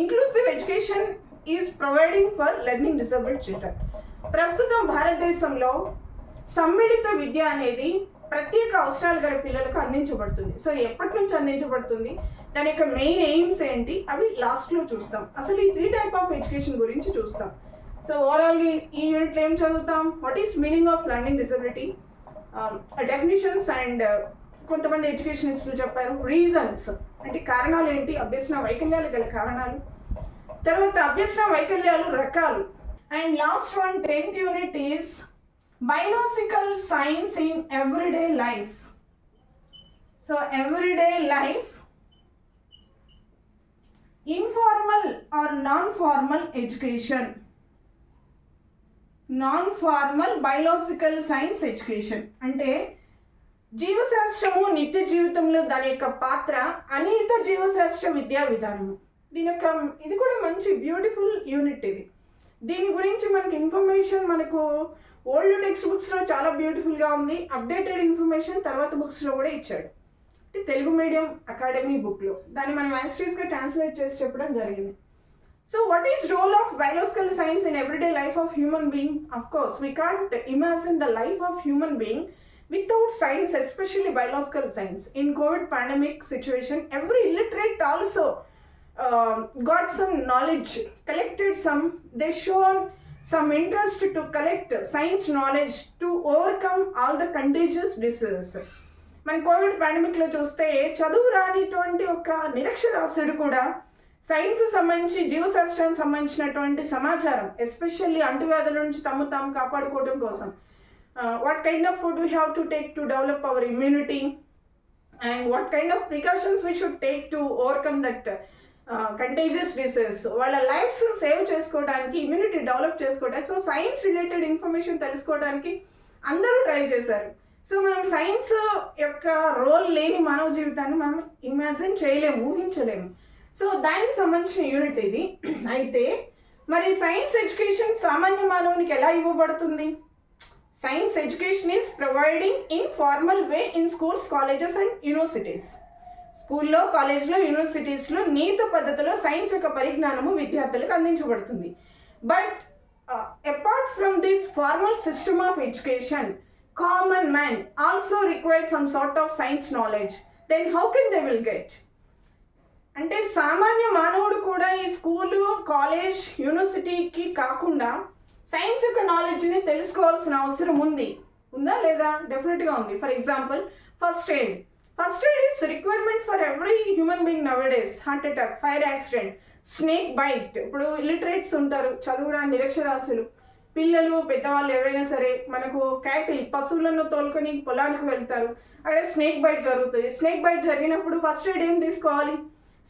Speaker 1: inclusive education is providing for learning disabled children. ప్రస్తుతం భారతదేశంలో సమ్మిళిత విద్య అనేది ప్రత్యేక అవసరాలు గల పిల్లలకు అందించబడుతుంది. సో ఎప్పటి నుంచి అందించబడుతుంది, దాని యొక్క మెయిన్ ఎయిమ్స్ ఏంటి, అవి లాస్ట్లో చూస్తాం. అసలు ఈ 3 టైప్ ఆఫ్ ఎడ్యుకేషన్ గురించి చూస్తాం. సో ఓవరాల్ ఈ యూనిట్లో ఏం చదువుతాం, what is meaning of learning disability, definitions and కొంతమంది ఎడ్యుకేషనిస్టులు చెప్పారు రీజన్స్ అంటే కారణాలు ఏంటి, అభ్యసన వైకల్యాలు గల కారణాలు, తర్వాత అభ్యసన వైకల్యాలు రకాలు, and last one 10th unit is biological science in everyday life. So everyday life, informal or non-formal education, non-formal biological science education అంటే జీవశాస్త్రము నిత్య జీవితంలో దాని యొక్క పాత్ర, అనిత జీవశాస్త్ర విద్యా విధానము. దీని యొక్క ఇది కూడా మంచి బ్యూటిఫుల్ యూనిట్. దీని గురించి మనకి ఇన్ఫర్మేషన్ మనకు ఓల్డ్ టెక్స్ట్ బుక్స్లో చాలా బ్యూటిఫుల్గా ఉంది. అప్డేటెడ్ ఇన్ఫర్మేషన్ తర్వాత బుక్స్లో కూడా ఇచ్చాడు. అంటే తెలుగు మీడియం అకాడమీ బుక్లో దాన్ని మనం యాస్టీస్గా ట్రాన్స్లేట్ చేసి చెప్పడం జరిగింది. So what is role of biological science in everyday life of human being? Of course we can't imagine the life of human being without science, especially biological science. In COVID pandemic situation, every illiterate also got some knowledge, collected some, they shown some interest to collect science knowledge to overcome all the contagious diseases. మన Covid పాండమిక్లో చూస్తే చదువు రానిటువంటి ఒక నిరక్షరాస్యుడు కూడా science సంబంధించి జీవశాస్త్రానికి సంబంధించినటువంటి సమాచారం, especially అంటువ్యాధుల నుంచి తాము కాపాడుకోవడం కోసం what kind of food we have to take to develop our immunity and what kind of precautions we should take to overcome that contagious disease, వాళ్ళ లైఫ్స్ సేవ్ చేసుకోవడానికి, ఇమ్యూనిటీ డెవలప్ చేసుకోవడానికి, సో సైన్స్ రిలేటెడ్ ఇన్ఫర్మేషన్ తెలుసుకోవడానికి అందరూ try చేశారు. So మనం science యొక్క role లేని మానవ జీవితాన్ని మనం ఇమాజిన్ చేయలేము, ఊహించలేము. సో దానికి సంబంధించిన యూనిట్ ఇది. అయితే మరి సైన్స్ ఎడ్యుకేషన్ సామాన్య మానవునికి ఎలా ఇవ్వబడుతుంది? Science education is providing in formal way in schools, colleges and universities. స్కూల్లో, కాలేజ్లో, యూనివర్సిటీస్లో నీత పద్ధతిలో సైన్స్ యొక్క పరిజ్ఞానము విద్యార్థులకు అందించబడుతుంది. But apart from this formal system of education, common man also required some sort of science knowledge. Then how can they will get? అంటే సామాన్య మానవుడు కూడా ఈ స్కూలు, కాలేజ్, యూనివర్సిటీకి కాకుండా సైన్స్ యొక్క నాలెడ్జ్ని తెలుసుకోవాల్సిన అవసరం ఉందా లేదా? డెఫినెట్గా ఉంది. For example first aid is requirement for every human being nowadays. Heart attack, fire accident, snake bite. ఇప్పుడు ఇల్లిటరేట్స్ ఉంటారు, చదువురాని నిరక్షరాస్యులు, పిల్లలు, పెద్దవాళ్ళు ఎవరైనా సరే, మనకు క్యాటిల్ పశువులను తోలుకొని పొలానికి వెళ్తారు, అక్కడ స్నేక్ బైట్ జరుగుతుంది. స్నేక్ బైట్ జరిగినప్పుడు ఫస్ట్ ఎయిడ్ ఏం తీసుకోవాలి?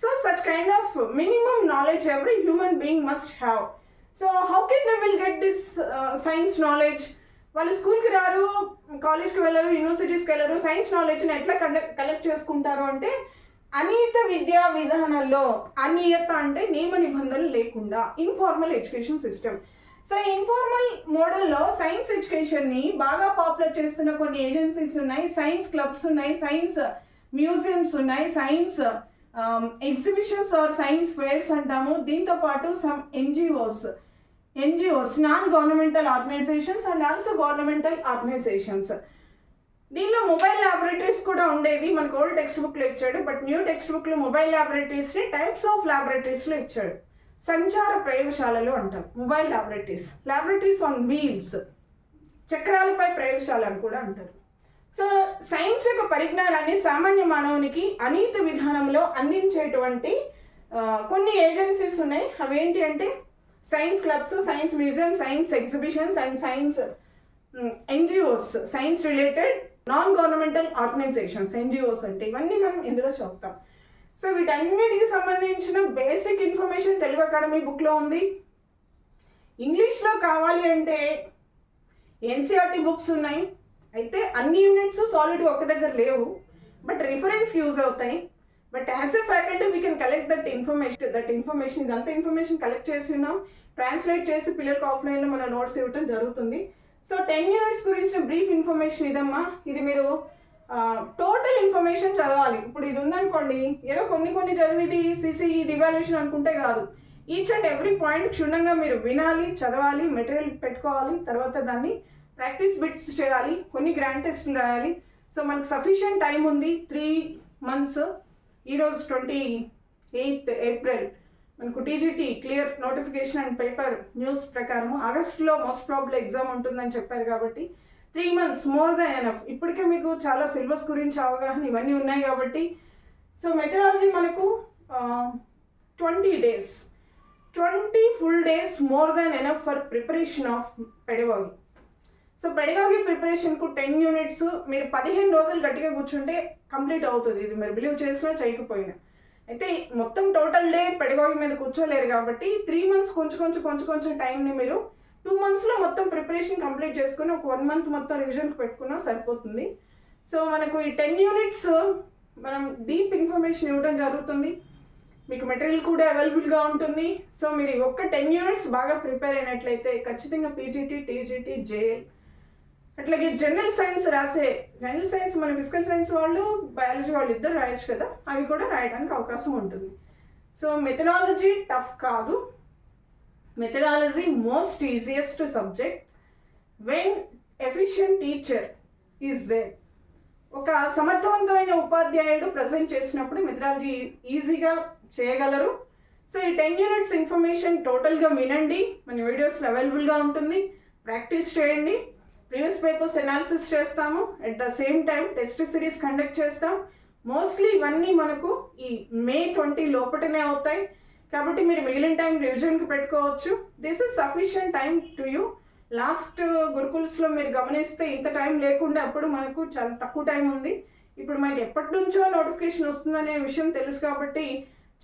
Speaker 1: So such kind of minimum knowledge every human being must have. So how can they will get this science knowledge? వాళ్ళు స్కూల్కి రారు, కాలేజ్కి వెళ్ళరు, యూనివర్సిటీస్కి వెళ్ళరు, సైన్స్ నాలెడ్జ్ని ఎట్లా కలెక్ట్ చేసుకుంటారు అంటే అనియత విద్యా విధానాల్లో, అనియత అంటే నియమ నిబంధనలు లేకుండా, informal education system. So informal మోడల్లో సైన్స్ ఎడ్యుకేషన్ని బాగా పాపులర్ చేస్తున్న కొన్ని ఏజెన్సీస్ ఉన్నాయి, సైన్స్ క్లబ్స్ ఉన్నాయి, సైన్స్ మ్యూజియంస్ ఉన్నాయి, science exhibitions or science fairs అంటాము. దీంతో పాటు some NGOs, non governmental organisations and also governmental organisations. దీనిలో మొబైల్ ల్యాబొరేటరీస్ కూడా ఉండేది. మనకు ఓల్డ్ టెక్స్ట్ బుక్లో ఇచ్చాడు, బట్ న్యూ టెక్స్ట్ బుక్లో మొబైల్ ల్యాబొరేటరీస్ని టైప్స్ ఆఫ్ ల్యాబొరేటరీస్లో ఇచ్చాడు. సంచార ప్రయోగశాలలు అంటారు మొబైల్ ల్యాబొరేటరీస్ ఆన్ వీల్స్, చక్రాలపై ప్రయోగశాలలు కూడా అంటారు. సో సైన్స్ యొక్క పరిజ్ఞానాన్ని సామాన్య మానవునికి అనీత విధానంలో అందించేటువంటి కొన్ని ఏజెన్సీస్ ఉన్నాయి. అవేంటి అంటే science clubs, science museum, science exhibitions and science NGOs, science related non governmental organisations. NGOs అంటే ఇవన్నీ మనం ఇందులో చెప్తాం. సో వీటన్నిటికి సంబంధించిన బేసిక్ ఇన్ఫర్మేషన్ తెలుగు అకాడమీ బుక్లో ఉంది. ఇంగ్లీష్లో కావాలి అంటే ఎన్సీఆర్టీ బుక్స్ ఉన్నాయి. అయితే అన్ని యూనిట్స్ సాలిడ్గా ఒక దగ్గర లేవు, బట్ రిఫరెన్స్ యూజ్ అవుతాయి. But as a faculty we can collect that information ఇదంతా ఇన్ఫర్మేషన్ కలెక్ట్ చేసి ఉన్నాం, ట్రాన్స్లేట్ చేసి పిల్లలకు ఆఫ్లైన్లో మన నోట్స్ ఇవ్వటం జరుగుతుంది. సో 10 యూనిట్స్ గురించిన బ్రీఫ్ ఇన్ఫర్మేషన్ ఇదమ్మా. ఇది మీరు టోటల్ ఇన్ఫర్మేషన్ చదవాలి. ఇప్పుడు ఇది ఉందనుకోండి, ఏదో కొన్ని చదివిది సిసి ఇది ఇవాల్యుయేషన్ అనుకుంటే కాదు. ఈచ్ అండ్ ఎవ్రీ పాయింట్ క్షుణ్ణంగా మీరు వినాలి, చదవాలి, మెటీరియల్ పెట్టుకోవాలి, తర్వాత దాన్ని ప్రాక్టీస్ బిట్స్ చేయాలి, కొన్ని గ్రాండ్ టెస్ట్లు రాయాలి. సో మనకు సఫిషియంట్ టైం ఉంది, 3 months. ఈరోజు 28th April మనకు TGT clear notification and paper news ప్రకారం ఆగస్టులో మోస్ట్ ప్రాబబ్లీ ఎగ్జామ్ ఉంటుందని చెప్పారు కాబట్టి 3 months మోర్ దెన్ ఎనఫ్. ఇప్పటికే మీకు చాలా సిలబస్ గురించి అవగాహన ఇవన్నీ ఉన్నాయి కాబట్టి సో మెథడాలజీ మనకు 20 days, 20 full days more than enough for preparation of pedagogy. So pedagogy ప్రిపరేషన్కు 10 units మీరు 15 రోజులు గట్టిగా కూర్చుంటే కంప్లీట్ అవుతుంది. ఇది మీరు బిలీవ్ చేసినా చేయకపోయినా. అయితే మొత్తం టోటల్ డే పెడగాగి మీద కూర్చోలేరు కాబట్టి 3 months కొంచెం టైంని మీరు 2 monthsలో మొత్తం ప్రిపరేషన్ కంప్లీట్ చేసుకుని ఒక 1 month మొత్తం రివిజన్కి పెట్టుకున్నా సరిపోతుంది. సో మనకు ఈ 10 units మనం డీప్ ఇన్ఫర్మేషన్ ఇవ్వడం జరుగుతుంది. మీకు మెటీరియల్ కూడా అవైలబుల్గా ఉంటుంది. సో మీరు ఒక్క 10 units బాగా ప్రిపేర్ అయినట్లయితే ఖచ్చితంగా పీజీటీ, టీజీటీ, జేఎల్ అట్లాగే జనరల్ సైన్స్ జనరల్ సైన్స్ మన ఫిజికల్ సైన్స్ వాళ్ళు, బయాలజీ వాళ్ళు ఇద్దరు రాయొచ్చు కదా, అవి కూడా రాయడానికి అవకాశం ఉంటుంది. సో మెథడాలజీ టఫ్ కాదు, methodology most easiest subject when efficient teacher is there. ఒక సమర్థవంతమైన ఉపాధ్యాయుడు ప్రజెంట్ చేసినప్పుడు మెథడాలజీ ఈజీగా చేయగలరు. సో ఈ 10 units ఇన్ఫర్మేషన్ టోటల్గా వినండి, మన వీడియోస్లో అవైలబుల్గా ఉంటుంది, ప్రాక్టీస్ చేయండి. ప్రీవియస్ పేపర్స్ అనాలిసిస్ చేస్తాము, at the same time test series conduct చేస్తాం. మోస్ట్లీ ఇవన్నీ మనకు ఈ May 20 లోపటనే అవుతాయి కాబట్టి మీరు మిగిలిన టైం రివిజన్కి పెట్టుకోవచ్చు. This is sufficient time to you. Last గురుకుల్స్లో మీరు గమనిస్తే ఇంత టైం లేకుండా అప్పుడు మనకు చాలా తక్కువ టైం ఉంది. ఇప్పుడు మనకి ఎప్పటి నుంచో నోటిఫికేషన్ వస్తుందనే విషయం తెలుసు కాబట్టి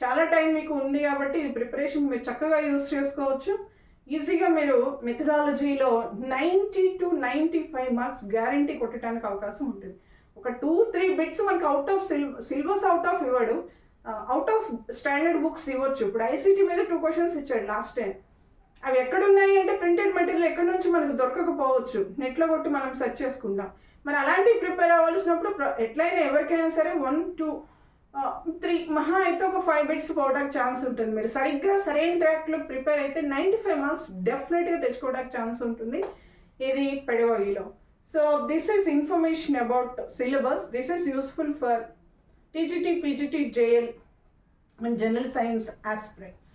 Speaker 1: చాలా టైం మీకు ఉంది కాబట్టి ఈ ప్రిపరేషన్ మీరు చక్కగా యూజ్ చేసుకోవచ్చు. ఈజీగా మీరు మెథడాలజీలో 90 to 95 marks గ్యారంటీ కొట్టడానికి అవకాశం ఉంటుంది. ఒక 2-3 bits మనకు అవుట్ ఆఫ్ సిలబస్ ఇవ్వడు, అవుట్ ఆఫ్ స్టాండర్డ్ బుక్స్ ఇవ్వచ్చు. ఇప్పుడు ఐసీటీ మీద 2 questions ఇచ్చాడు లాస్ట్ టైం. అవి ఎక్కడున్నాయి అంటే ప్రింటెడ్ మెటీరియల్ ఎక్కడి నుంచి మనకు దొరకకపోవచ్చు, నెట్లో కొట్టి మనం సెర్చ్ చేసుకుంటాం. మరి అలాంటివి ప్రిపేర్ అవ్వాల్సినప్పుడు ఎట్లయినా ఎవరికైనా సరే 1 to 3 మహా అయితే ఒక 5 bits పోవడానికి ఛాన్స్ ఉంటుంది. మీరు సరిగ్గా సరైన ట్రాక్లో ప్రిపేర్ అయితే 95 marks డెఫినెట్గా తెచ్చుకోవడానికి ఛాన్స్ ఉంటుంది ఇది పెడగాగిలో. So this is information about syllabus. This is useful for TGT, PGT, JL and general science aspirants.